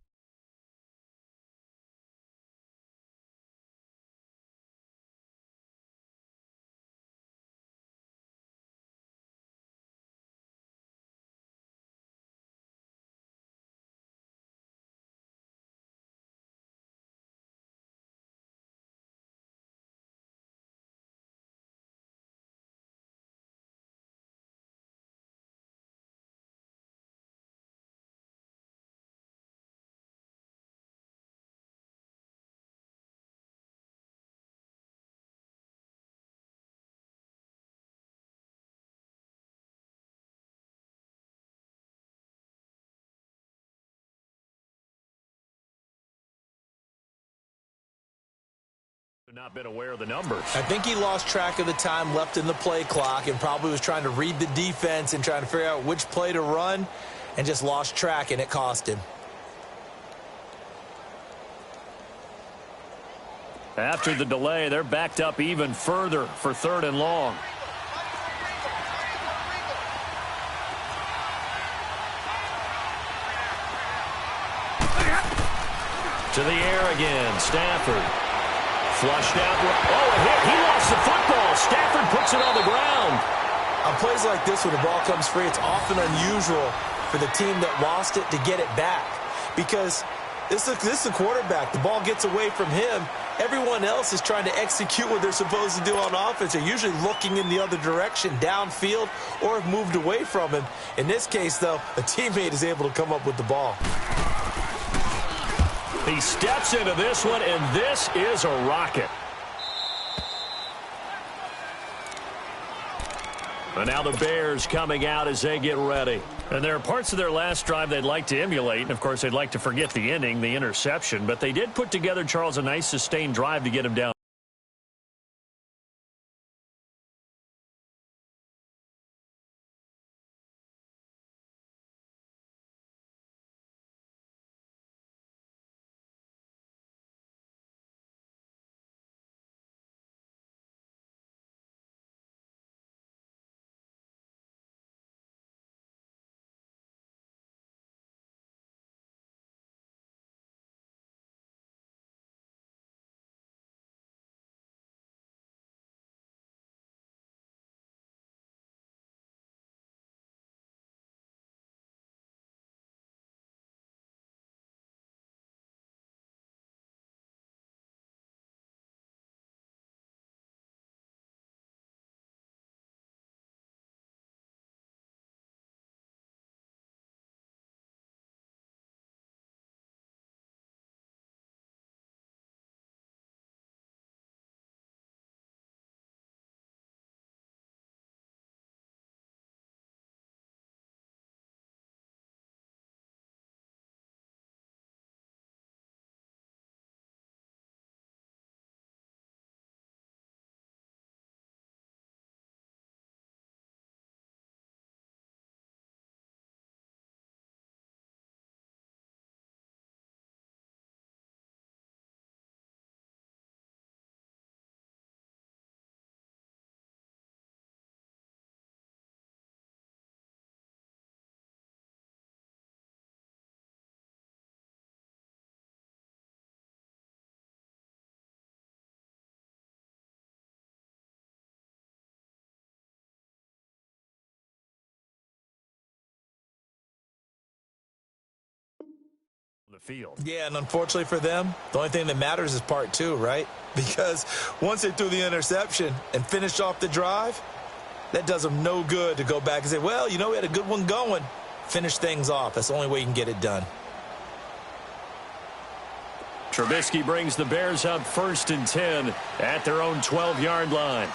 Speaker 3: Not been aware of the numbers.
Speaker 4: I think he lost track of the time left in the play clock and probably was trying to read the defense and trying to figure out which play to run and just lost track, and it cost him.
Speaker 3: After the delay, they're backed up even further for 3rd and long. To the air again, Stafford. Flushed out. Oh, a hit. He lost the football. Stafford puts it on the ground.
Speaker 4: On plays like this, when the ball comes free, it's often unusual for the team that lost it to get it back. Because this is the quarterback. The ball gets away from him. Everyone else is trying to execute what they're supposed to do on offense. They're usually looking in the other direction, downfield, or have moved away from him. In this case, though, a teammate is able to come up with the ball.
Speaker 3: He steps into this one, and this is a rocket. And now the Bears coming out as they get ready. And there are parts of their last drive they'd like to emulate. And, of course, they'd like to forget the ending, the interception. But they did put together, Charles, a nice sustained drive to get him down. The field.
Speaker 4: Yeah, and unfortunately for them, the only thing that matters is part 2, right? Because once they threw the interception and finished off the drive, that does them no good to go back and say, well, you know, we had a good one going. Finish things off. That's the only way you can get it done.
Speaker 3: Trubisky brings the Bears up 1st and 10 at their own 12-yard line.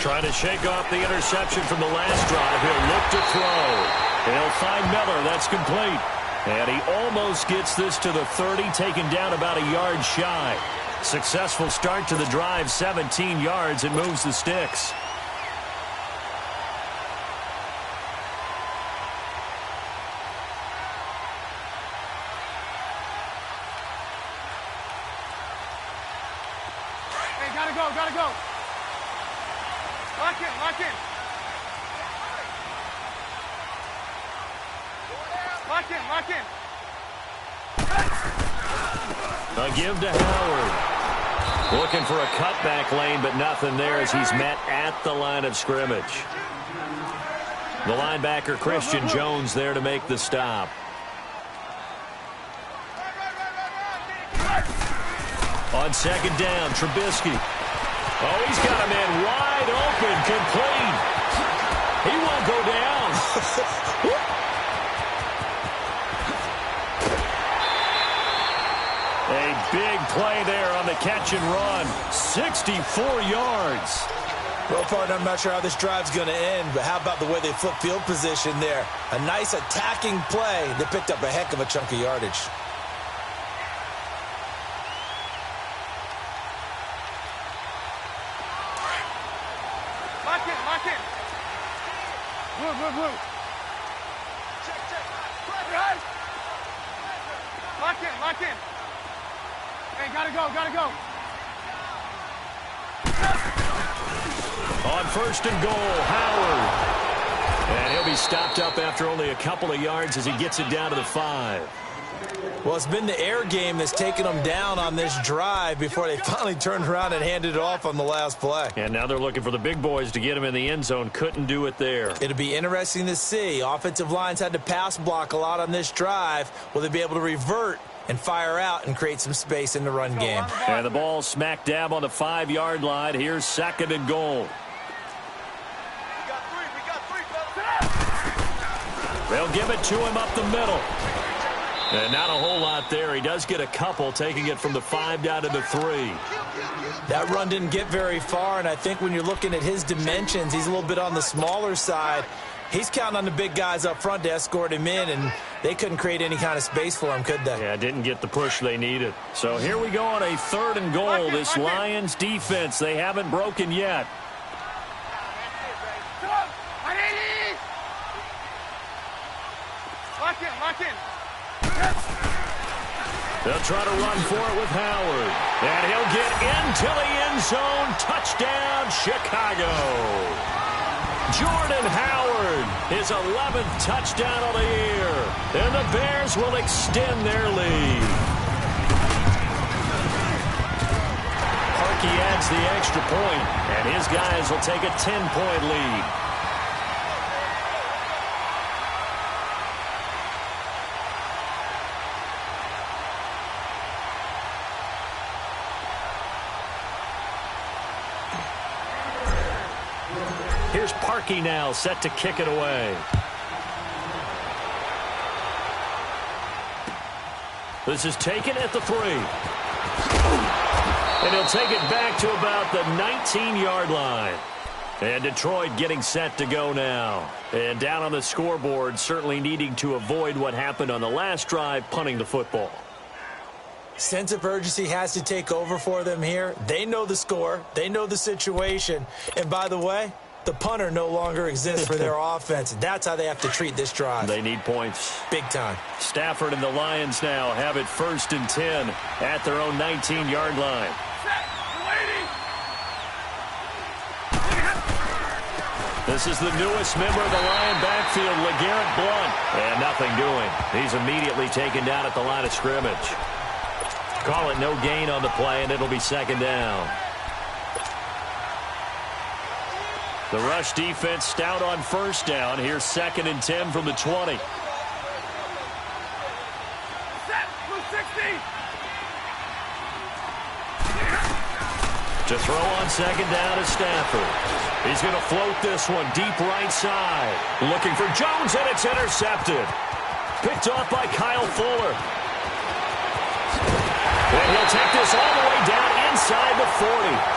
Speaker 3: Trying to shake off the interception from the last drive. He'll look to throw. He'll find Miller. That's complete. And he almost gets this to the 30, taken down about a yard shy. Successful start to the drive, 17 yards. It moves the sticks.
Speaker 5: Hey, gotta go, gotta go. Lock in, lock in. Lock in, lock in.
Speaker 3: A give to Howard. Looking for a cutback lane, but nothing there as he's met at the line of scrimmage. The linebacker, Christian Jones, there to make the stop. On 2nd down, Trubisky. Oh, he's got a man wide open, complete. He won't go down. A big play there on the catch and run. 64 yards.
Speaker 4: Well, partner, I'm not sure how this drive's going to end, but how about the way they flip field position there? A nice attacking play. They picked up a heck of a chunk of yardage.
Speaker 5: Lock in, lock in. Move. Check. Right. Lock in. Hey, gotta go.
Speaker 3: On first and goal, Howard. And he'll be stopped up after only a couple of yards as he gets it down to the 5.
Speaker 4: Well, it's been the air game that's taken them down on this drive before they finally turned around and handed it off on the last play.
Speaker 3: And now they're looking for the big boys to get him in the end zone. Couldn't do it there.
Speaker 4: It'll be interesting to see. Offensive lines had to pass block a lot on this drive. Will they be able to revert and fire out and create some space in the run game?
Speaker 3: And the ball smack dab on the 5-yard line. Here's second and goal.
Speaker 5: We got three.
Speaker 3: They'll give it to him up the middle. And not a whole lot there. He does get a couple, taking it from the 5 down to the 3.
Speaker 4: That run didn't get very far, and I think when you're looking at his dimensions, he's a little bit on the smaller side. He's counting on the big guys up front to escort him in, and they couldn't create any kind of space for him, could they?
Speaker 3: Yeah, didn't get the push they needed. So here we go on a 3rd and goal. This Lions defense, they haven't broken yet.
Speaker 5: Lock in.
Speaker 3: They'll try to run for it with Howard. And he'll get into the end zone. Touchdown, Chicago. Jordan Howard, his 11th touchdown of the year. And the Bears will extend their lead. Parkey adds the extra point, and his guys will take a 10-point lead. Here's Parkey now, set to kick it away. This is taken at the 3. And he'll take it back to about the 19-yard line. And Detroit getting set to go now. And down on the scoreboard, certainly needing to avoid what happened on the last drive, punting the football.
Speaker 4: Sense of urgency has to take over for them here. They know the score. They know the situation. And by the way, the punter no longer exists for their offense. That's how they have to treat this drive.
Speaker 3: They need points.
Speaker 4: Big time.
Speaker 3: Stafford and the Lions now have it 1st and 10 at their own 19-yard line. This is the newest member of the Lion backfield, LeGarrette Blount. And nothing doing. He's immediately taken down at the line of scrimmage. Call it no gain on the play, and it'll be 2nd down. The rush defense stout on 1st down. Here's 2nd and 10 from the 20. To throw on 2nd down is Stafford. He's going to float this one deep right side. Looking for Jones, and it's intercepted. Picked off by Kyle Fuller. And he'll take this all the way down inside the 40.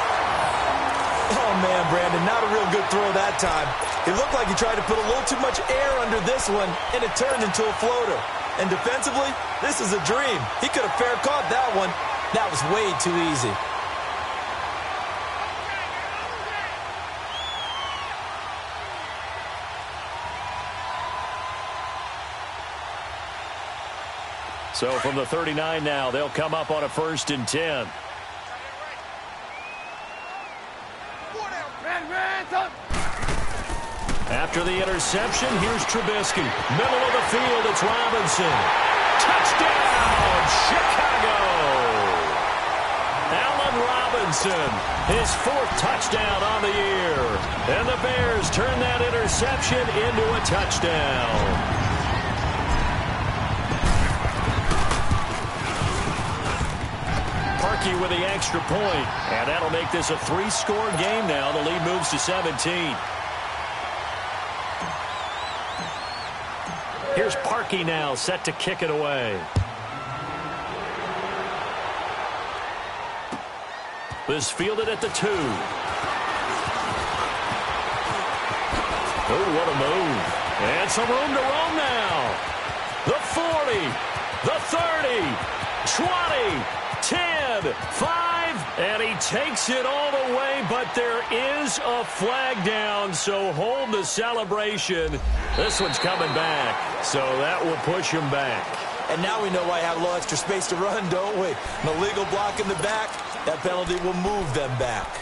Speaker 4: Oh, man, Brandon, not a real good throw that time. It looked like he tried to put a little too much air under this one, and it turned into a floater. And defensively, this is a dream. He could have fair caught that one. That was way too easy.
Speaker 3: So from the 39 now, they'll come up on a 1st and 10. After the interception, here's Trubisky. Middle of the field, it's Robinson. Touchdown, Chicago! Allen Robinson, his 4th touchdown on the year. And the Bears turn that interception into a touchdown. Parkey with the extra point, and that'll make this a 3-score game now. The lead moves to 17. Here's Parkey now, set to kick it away. This fielded at the 2. Oh, what a move. And some room to roam now. The 40, the 30, 20, 10, 5, and he takes it all the way, but there is a flag down, so hold the celebration. This one's coming back, so that will push him back.
Speaker 4: And now we know why I have a little extra space to run, don't we? An illegal block in the back, that penalty will move them back.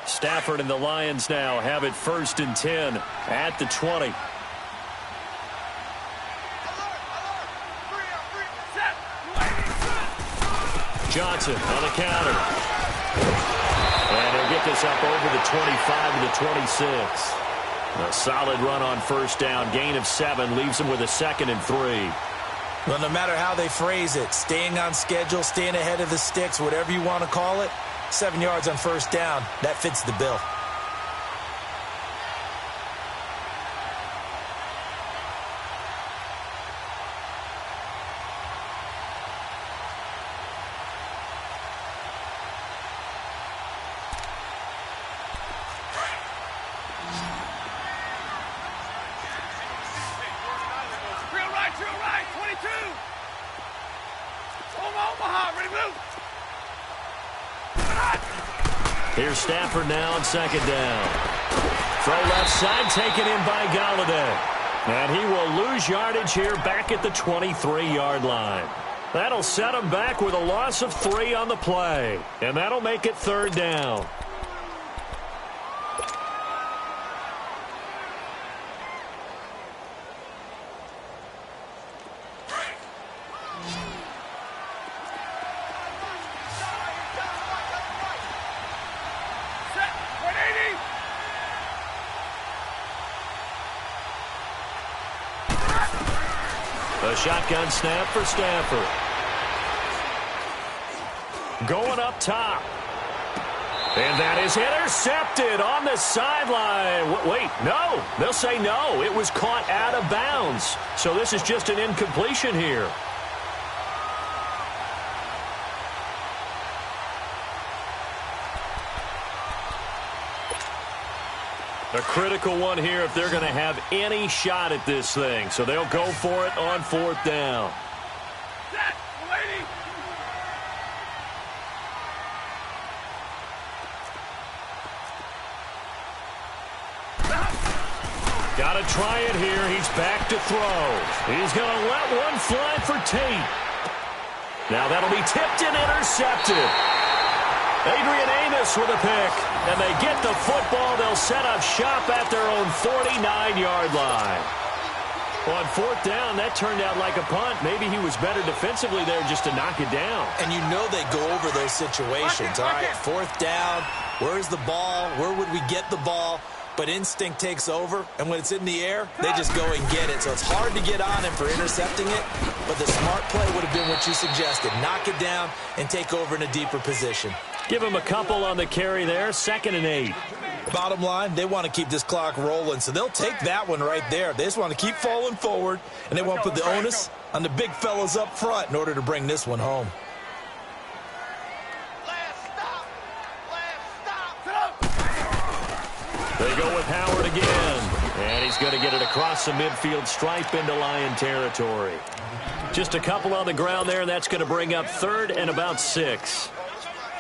Speaker 3: Stafford and the Lions now have it 1st and 10 at the 20. Johnson on the counter. And he'll get this up over the 25 to the 26. A solid run on 1st down. Gain of 7 leaves him with a 2nd and 3.
Speaker 4: Well, no matter how they phrase it, staying on schedule, staying ahead of the sticks, whatever you want to call it, 7 yards on 1st down, that fits the bill.
Speaker 5: Drill right, 22. Omaha, ready to move.
Speaker 3: Here's Stafford now on 2nd down. Throw left side taken in by Galladay. And he will lose yardage here back at the 23-yard line. That'll set him back with a loss of 3 on the play. And that'll make it 3rd down. A shotgun snap for Stafford. Going up top. And that is intercepted on the sideline. Wait, no. They'll say no. It was caught out of bounds. So this is just an incompletion here. A critical one here if they're going to have any shot at this thing. So they'll go for it on 4th down. Got to try it here. He's back to throw. He's going to let one fly for Tate. Now that'll be tipped and intercepted. Adrian Amos with a pick. And they get the football. They'll set up shop at their own 49-yard line. Well, on 4th down, that turned out like a punt. Maybe he was better defensively there just to knock it down.
Speaker 4: And you know they go over those situations. All right, 4th down. Where's the ball? Where would we get the ball? But instinct takes over, and when it's in the air, they just go and get it. So it's hard to get on him for intercepting it, but the smart play would have been what you suggested. Knock it down and take over in a deeper position.
Speaker 3: Give him a couple on the carry there, 2nd and 8.
Speaker 4: Bottom line, they want to keep this clock rolling, so they'll take that one right there. They just want to keep falling forward, and they want to put the onus on the big fellas up front in order to bring this one home.
Speaker 3: They go with Howard again. And he's going to get it across the midfield stripe into Lion territory. Just a couple on the ground there, and that's going to bring up 3rd and about 6.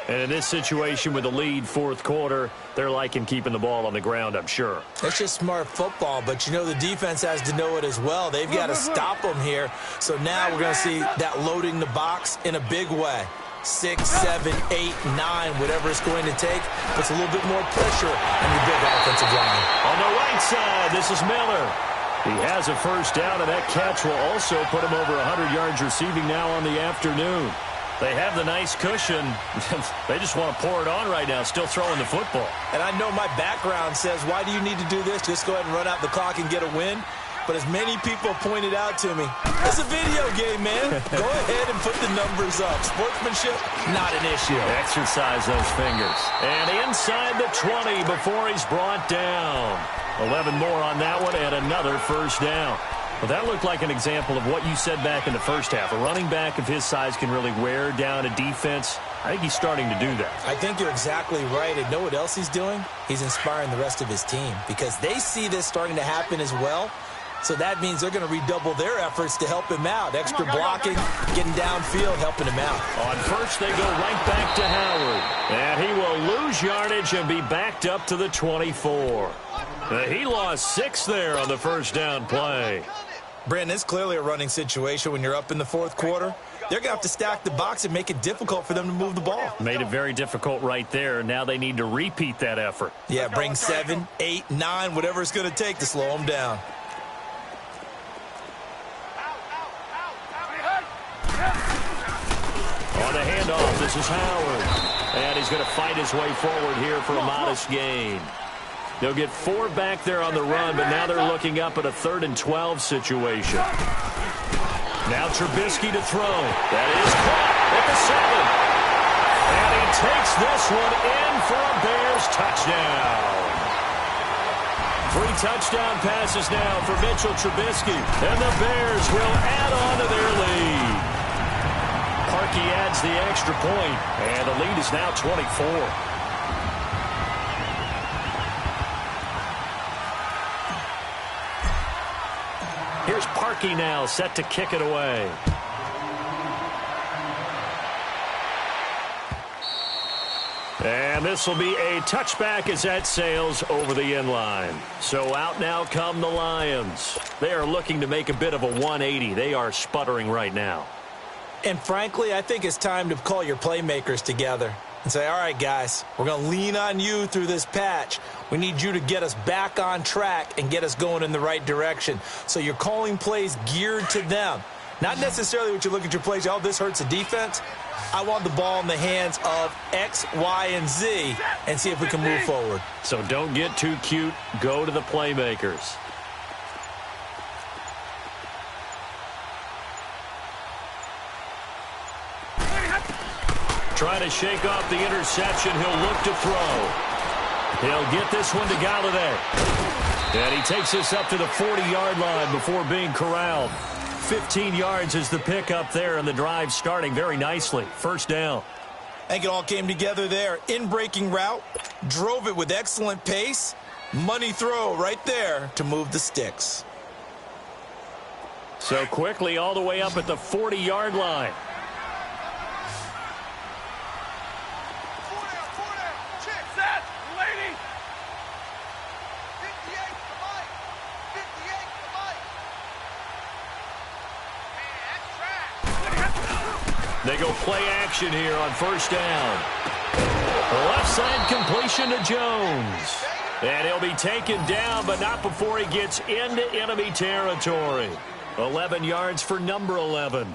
Speaker 3: And in this situation with the lead 4th quarter, they're liking keeping the ball on the ground, I'm sure.
Speaker 4: That's just smart football, but you know the defense has to know it as well. They've got to stop them here. So now we're going to see that loading the box in a big way. 6, 7, 8, 9, whatever it's going to take, puts a little bit more pressure on your big offensive line.
Speaker 3: On the right side, this is Miller. He has a 1st down, and that catch will also put him over 100 yards receiving now on the afternoon. They have the nice cushion. They just want to pour it on right now, still throwing the football.
Speaker 4: And I know my background says, why do you need to do this? Just go ahead and run out the clock and get a win. But as many people pointed out to me, it's a video game, man. Go ahead and put the numbers up. Sportsmanship, not an issue.
Speaker 3: Exercise those fingers. And inside the 20 before he's brought down. 11 more on that one and another 1st down. Well, that looked like an example of what you said back in the first half. A running back of his size can really wear down a defense. I think he's starting to do that.
Speaker 4: I think you're exactly right. And know what else he's doing? He's inspiring the rest of his team because they see this starting to happen as well. So that means they're going to redouble their efforts to help him out. Extra blocking, getting downfield, helping him out.
Speaker 3: On first, they go right back to Howard. And he will lose yardage and be backed up to the 24. He lost 6 there on the first down play.
Speaker 4: Brandon, it's clearly a running situation when you're up in the fourth quarter. They're going to have to stack the box and make it difficult for them to move the ball.
Speaker 3: Made it very difficult right there. Now they need to repeat that effort.
Speaker 4: Yeah, bring 7, 8, 9, whatever it's going to take to slow them down.
Speaker 3: On the handoff, this is Howard. And he's going to fight his way forward here for a modest gain. They'll get 4 back there on the run, but now they're looking up at a 3rd and 12 situation. Now Trubisky to throw. That is caught at the 7. And he takes this one in for a Bears touchdown. 3 touchdown passes now for Mitchell Trubisky. And the Bears will add on to their lead. Parkey adds the extra point, and the lead is now 24. Here's Parkey now, set to kick it away. And this will be a touchback as that sails over the end line. So out now come the Lions. They are looking to make a bit of a 180. They are sputtering right now.
Speaker 4: And frankly, I think it's time to call your playmakers together and say, all right, guys, we're going to lean on you through this patch. We need you to get us back on track and get us going in the right direction. So you're calling plays geared to them. Not necessarily what you look at your plays, oh, this hurts the defense. I want the ball in the hands of X, Y, and Z and see if we can move forward.
Speaker 3: So don't get too cute. Go to the playmakers. Trying to shake off the interception. He'll look to throw. He'll get this one to Galladay. And he takes this up to the 40-yard line before being corralled. 15 yards is the pickup there, and the drive starting very nicely. First down.
Speaker 4: I think it all came together there. In-breaking route, drove it with excellent pace. Money throw right there to move the sticks.
Speaker 3: So quickly all the way up at the 40-yard line. They go play action here on first down. Left side completion to Jones. And he'll be taken down, but not before he gets into enemy territory. 11 yards for number 11.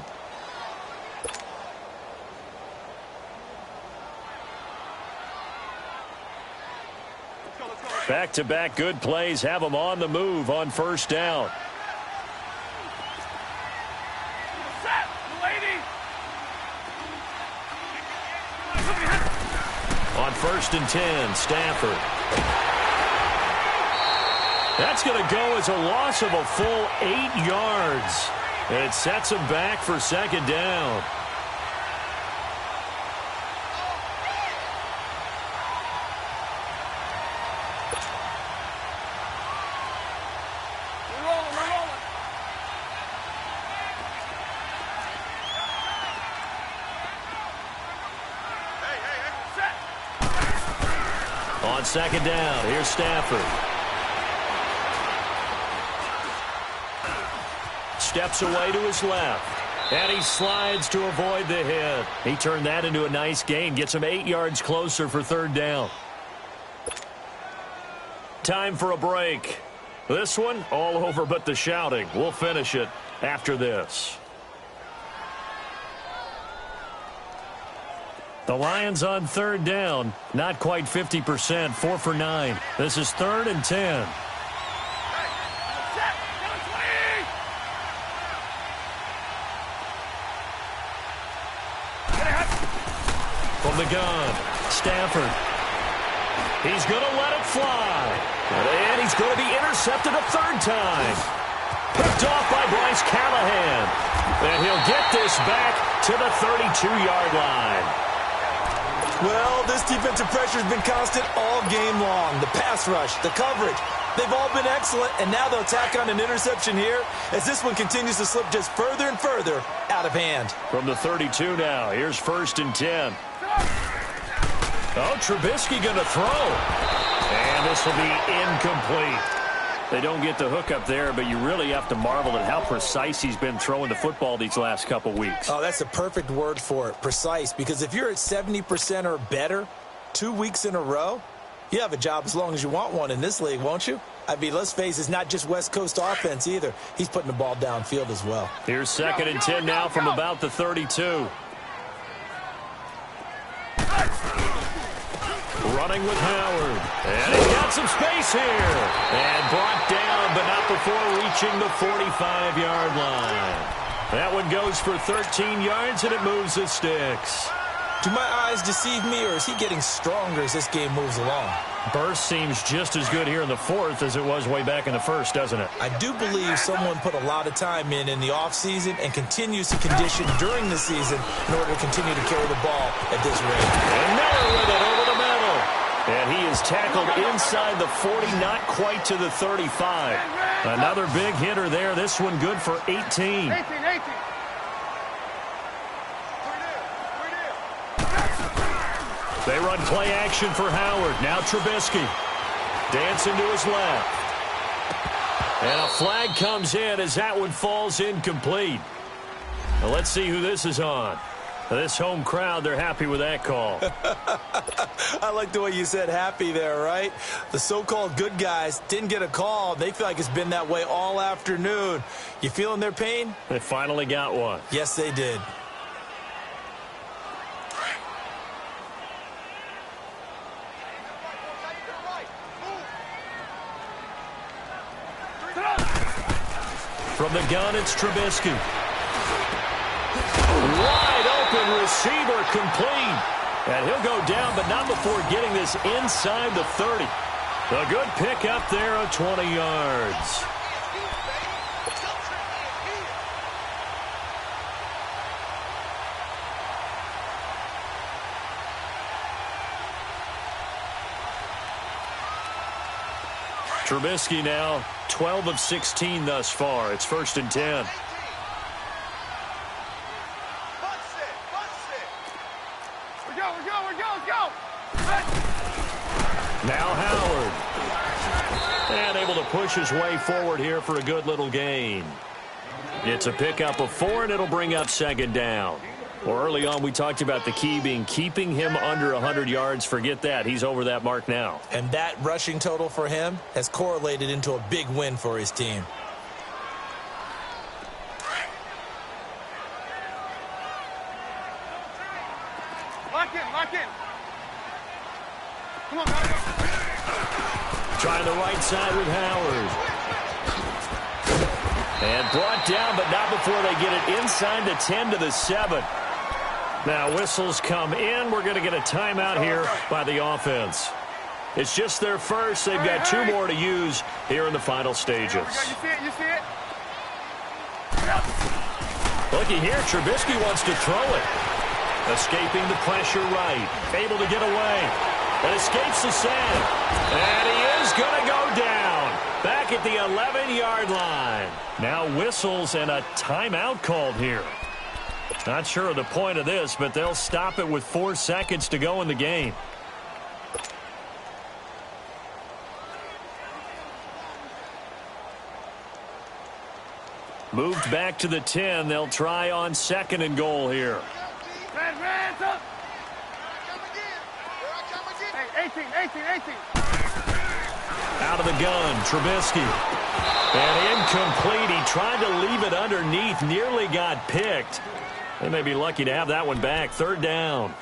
Speaker 3: Back-to-back good plays have them on the move on first down. On 1st and 10, Stafford. That's going to go as a loss of a full 8 yards. And it sets him back for second down. On second down, here's Stafford. Steps away to his left. And he slides to avoid the hit. He turned that into a nice gain. Gets him 8 yards closer for third down. Time for a break. This one, all over but the shouting. We'll finish it after this. The Lions on third down, not quite 50%, 4 for 9. This is 3rd and 10. From the gun, Stafford. He's going to let it fly. And he's going to be intercepted a third time. Picked off by Bryce Callahan. And he'll get this back to the 32-yard line.
Speaker 4: Well, this defensive pressure has been constant all game long. The pass rush, the coverage, they've all been excellent, and now they'll tack on an interception here as this one continues to slip just further and further out of hand.
Speaker 3: From the 32 now, here's 1st and 10. Oh, Trubisky going to throw. And this will be incomplete. They don't get the hook up there, but you really have to marvel at how precise he's been throwing the football these last couple weeks.
Speaker 4: Oh, that's a perfect word for it, precise, because if you're at 70% or better 2 weeks in a row, you have a job as long as you want one in this league, won't you? I mean, let's face it, it's not just West Coast offense either. He's putting the ball downfield as well.
Speaker 3: Here's 2nd and 10 now from about the 32. Running with Howard. And he's got some space here. And brought down, but not before reaching the 45-yard line. That one goes for 13 yards, and it moves the sticks.
Speaker 4: Do my eyes deceive me, or is he getting stronger as this game moves along?
Speaker 3: Burst seems just as good here in the 4th as it was way back in the 1st, doesn't it?
Speaker 4: I do believe someone put a lot of time in the offseason and continues to condition during the season in order to continue to carry the ball at this rate.
Speaker 3: And Miller with it over the middle. And he is tackled inside the 40, not quite to the 35. Another big hitter there. This one good for 18.
Speaker 5: 18.
Speaker 3: They run play action for Howard. Now Trubisky. Dancing to his left. And a flag comes in as that one falls incomplete. Now let's see who this is on. This home crowd, they're happy with that call.
Speaker 4: I like the way you said happy there, right? The so-called good guys didn't get a call. They feel like it's been that way all afternoon. You feeling their pain?
Speaker 3: They finally got one.
Speaker 4: Yes, they did.
Speaker 3: From the gun, it's Trubisky. Wide open receiver complete. And he'll go down, but not before getting this inside the 30. A good pick up there of 20 yards. Trubisky now 12 of 16 thus far. It's 1st and 10.
Speaker 5: Go.
Speaker 3: Now Howard. And able to push his way forward here for a good little gain. It's a pickup of 4, and it'll bring up 2nd down. Well, early on, we talked about the key being keeping him under 100 yards. Forget that. He's over that mark now.
Speaker 4: And that rushing total for him has correlated into a big win for his team.
Speaker 5: Lock in. Come on, gotta go.
Speaker 3: Trying the right side with Howard. And brought down, but not before they get it inside the 10 to the 7. Now whistles come in. We're going to get a timeout here by the offense. It's just their first. They've got 2 more to use here in the final stages.
Speaker 5: You see it?
Speaker 3: Looky here, Trubisky wants to throw it. Escaping the pressure right. Able to get away. And escapes the sack. And he is going to go down. Back at the 11-yard line. Now whistles and a timeout called here. Not sure of the point of this, but they'll stop it with 4 seconds to go in the game. Moved back to the 10. They'll try on 2nd and goal here.
Speaker 5: Hands up. Hey, 18.
Speaker 3: Out of the gun, Trubisky. And incomplete. He tried to leave it underneath. Nearly got picked. They may be lucky to have that one back. 3rd down.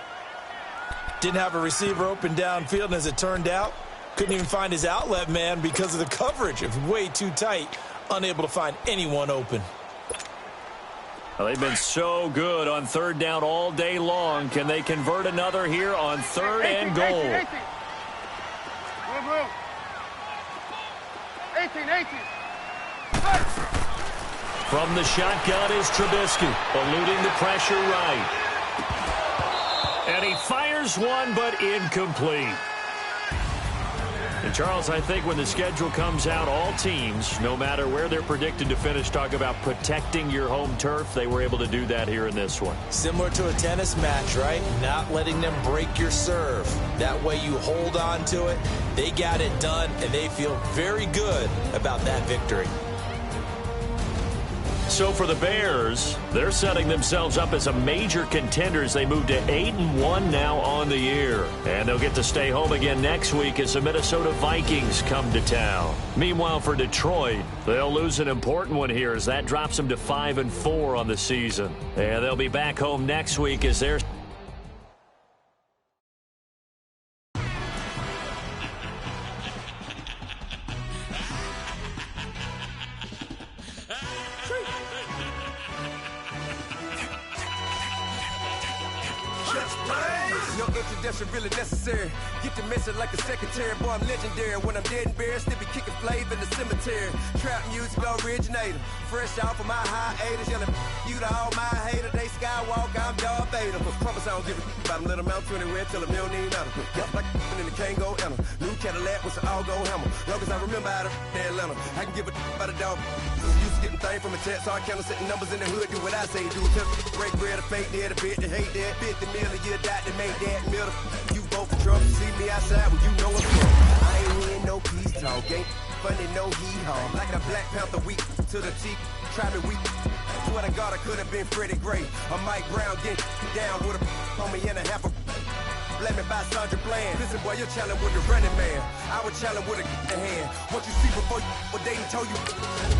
Speaker 4: Didn't have a receiver open downfield, and as it turned out, couldn't even find his outlet man because of the coverage. It was way too tight. Unable to find anyone open.
Speaker 3: Well, they've been so good on 3rd down all day long. Can they convert another here on 3rd and goal?
Speaker 5: 18. 18.
Speaker 3: From the shotgun is Trubisky, eluding the pressure right. And he fires one, but incomplete. And Charles, I think when the schedule comes out, all teams, no matter where they're predicted to finish, talk about protecting your home turf. They were able to do that here in this one.
Speaker 4: Similar to a tennis match, right? Not letting them break your serve. That way you hold on to it. They got it done, and they feel very good about that victory.
Speaker 3: So for the Bears, they're setting themselves up as a major contender as they move to 8-1 now on the year. And they'll get to stay home again next week as the Minnesota Vikings come to town. Meanwhile, for Detroit, they'll lose an important one here as that drops them to 5-4 on the season. And they'll be back home next week as they're
Speaker 6: no introduction really necessary. Get the message like a secretary. Boy, I'm legendary. When I'm dead and buried, still be kicking flavor in the cemetery. Trap music originator. Fresh off of my hiatus. Yelling you to all my haters. They skywalk, I'm Darth Vader. Promise I don't give a about them. Let them out to anywhere till them don't need nothing. Got like in the Kango enter. New Cadillac with an all-go hammer. Long as I remember out of Atlanta. I can give a about a dog. Used to getting things from a text. So I count setting numbers in the hood. Do what I say. Do tell break bread or fake dead. A bit to hate that. 50 million a year died to make that middle. You vote for Trump, you see me outside when you know it's wrong. I ain't hearing no peace talk, ain't funny no hee-haw. Like a Black Panther weak to the cheek, try me weak. Swear to God I could have been Freddie Gray. Or Mike Brown get down with a on me and a half a let me buy Sandra Bland. Listen boy, you're challenging with the running man. I was challenging with a hand. What you see before you, what they told you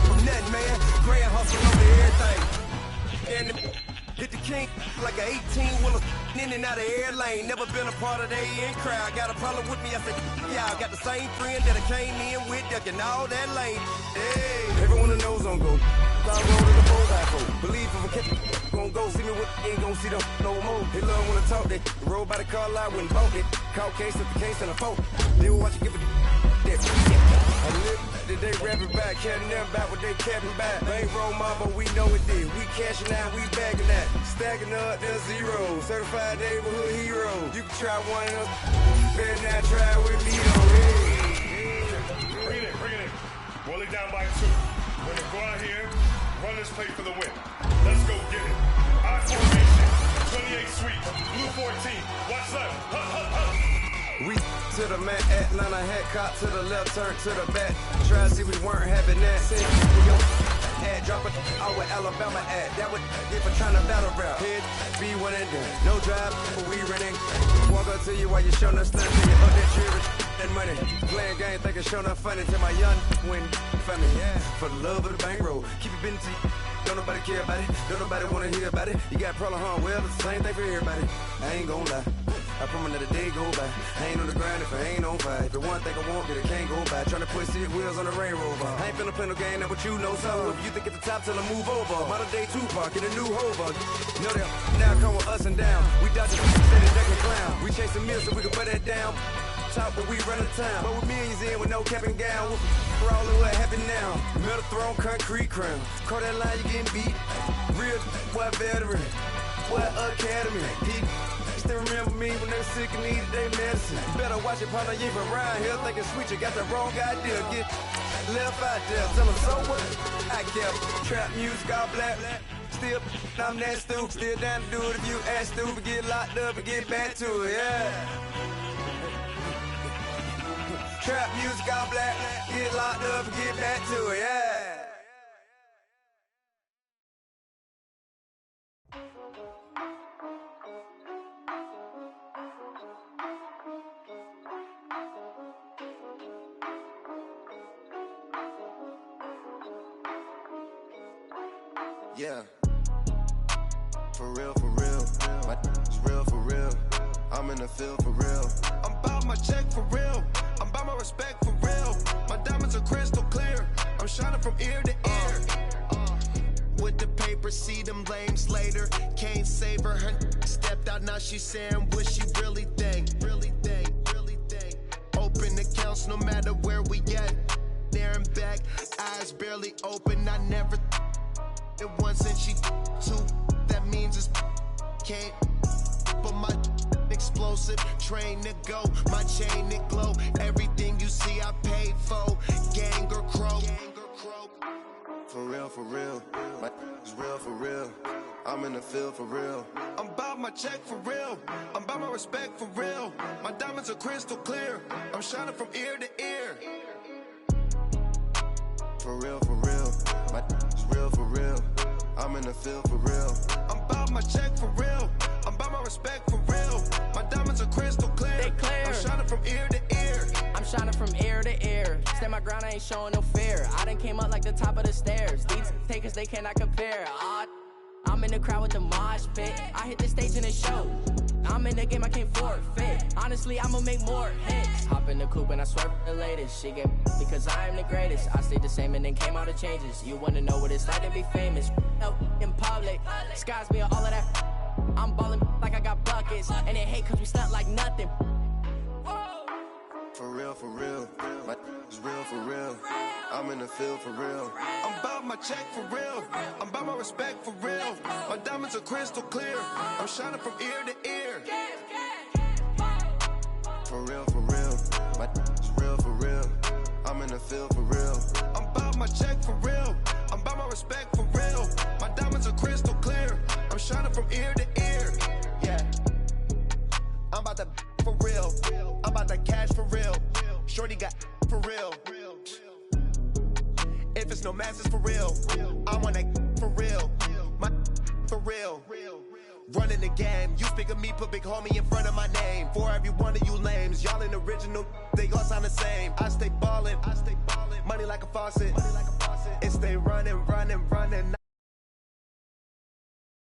Speaker 6: from nothing, man. Grand hustle over everything. And hit the king like an 18-wheeler in and out of air lane. Never been a part of the in crowd. Got a problem with me, I said, yeah, I got the same friend that I came in with, ducking all that lane. Hey, everyone that knows on go. I roll to the 4x4. Believe if I catch gon' go see me with ain't gon' see them no more. They love when I talk, they roll by the car lot when bought it. Caught case after case and a phone. They will watch you give it that. I live that they rapping back, carrying them back what they capping back. Bankroll mob, but we know it did. We cashing out, we bagging that. Stacking up, there's zero. Certified neighborhood hero. You can try one of them. Better not try with me, though.
Speaker 7: Bring it in. Roll it down by 2. We're gonna go out here, run this play for the win. Let's go get it. I formation, 28 sweep, blue 14. Watch left.
Speaker 6: We to the man, Atlanta hat caught to the left, turn to the back. Try to see we weren't having that. Say, yo, ad, drop it out with Alabama ad. That would get for trying to battle rap. Head, be one and done. No drive, but we running. Walk up to you while you showing us stuff. Till you up that tree, that money. Playing game, thinking showing up funny. Till my young win for me. Yeah. For the love of the bankroll. Keep it busy. Don't nobody care about it. Don't nobody wanna hear about it. You got problem, huh? Well, it's the same thing for everybody. I ain't gon' lie. I promise that a day go by. I ain't on the grind if I ain't on fire. If the one thing I want, that it can't go by. Tryna put 6 wheels on the Range Rover. I ain't finna play no game, that what you know. So if you think at the top, tell them move over. Modern day Tupac in a new hover. Know that now come with us and down. We dodging steady deck and clown. We chasing meals so we can put that down. Top, but we run a town. But with millions in with no cap and gown. We're all in what happened now. Metal throne, concrete crown. Call that line, you getting beat. Real, what veteran. What academy. Still remember me when they sick and needed their medicine. Better watch it, partner, you even around here thinking sweet, you got the wrong idea. Get left out there, tell them so what? I kept trap music all black. Still, I'm that stupid. Still down to do it if you ask stupid. Get locked up and get back to it, yeah. Trap music all black. Get locked up and get back to it, yeah.
Speaker 8: Yeah, for real, my is real for real, I'm in the field for real, I'm about my check for real, I'm about my respect for real, my diamonds are crystal clear, I'm shining from ear to ear, with the paper, see them lames later, can't save her, stepped out, now she saying what she really think, open accounts no matter where we at, there and back, eyes barely open, I never it once and she two. That means it's can't. But my explosive, train to go, my chain it glow. Everything you see I paid for, gang or croak. For real, my is real for real. I'm in the field for real. I'm about my check for real. I'm about my respect for real. My diamonds are crystal clear. I'm shining from ear to ear. For real, my is real for real. I'm in the field for real. I'm about my check for real. I'm about my respect for real. My diamonds are crystal clear.
Speaker 2: They clear.
Speaker 8: I'm shining from ear to ear.
Speaker 2: I'm shining from ear to ear. Stand my ground, I ain't showing no fear. I done came up like the top of the stairs. These takers, they cannot compare. I'm in the crowd with the mosh pit. I hit the stage in the show. I'm in the game, I can't forfeit. Honestly, I'ma make more hits. Hop in the coupe and I swerve the latest. She get because I am the greatest. I stayed the same and then came out of changes. You wanna know what it's like to be famous? No, in public, skies me all of that. I'm ballin' like I got buckets. And they hate cause we stunt like nothing.
Speaker 8: For real, my is real for real. I'm in the field for real. I'm about my check for real. I'm about my respect for real. My diamonds are crystal clear. I'm shining from ear to ear. For real, my is real for real. I'm in the field for real. I'm about my check for real. I'm about my respect for real. My diamonds are crystal clear. I'm shining from ear to ear. Yeah, I'm about to for real. I'm about to cash for real. Shorty got for real. If it's no masses for real, I want that for real. My for real. Running the game. You speak of me, put big homie in front of my name. For every one of you lames, y'all ain't original. They all sound the same. I stay ballin'. Money like a faucet. It stay running.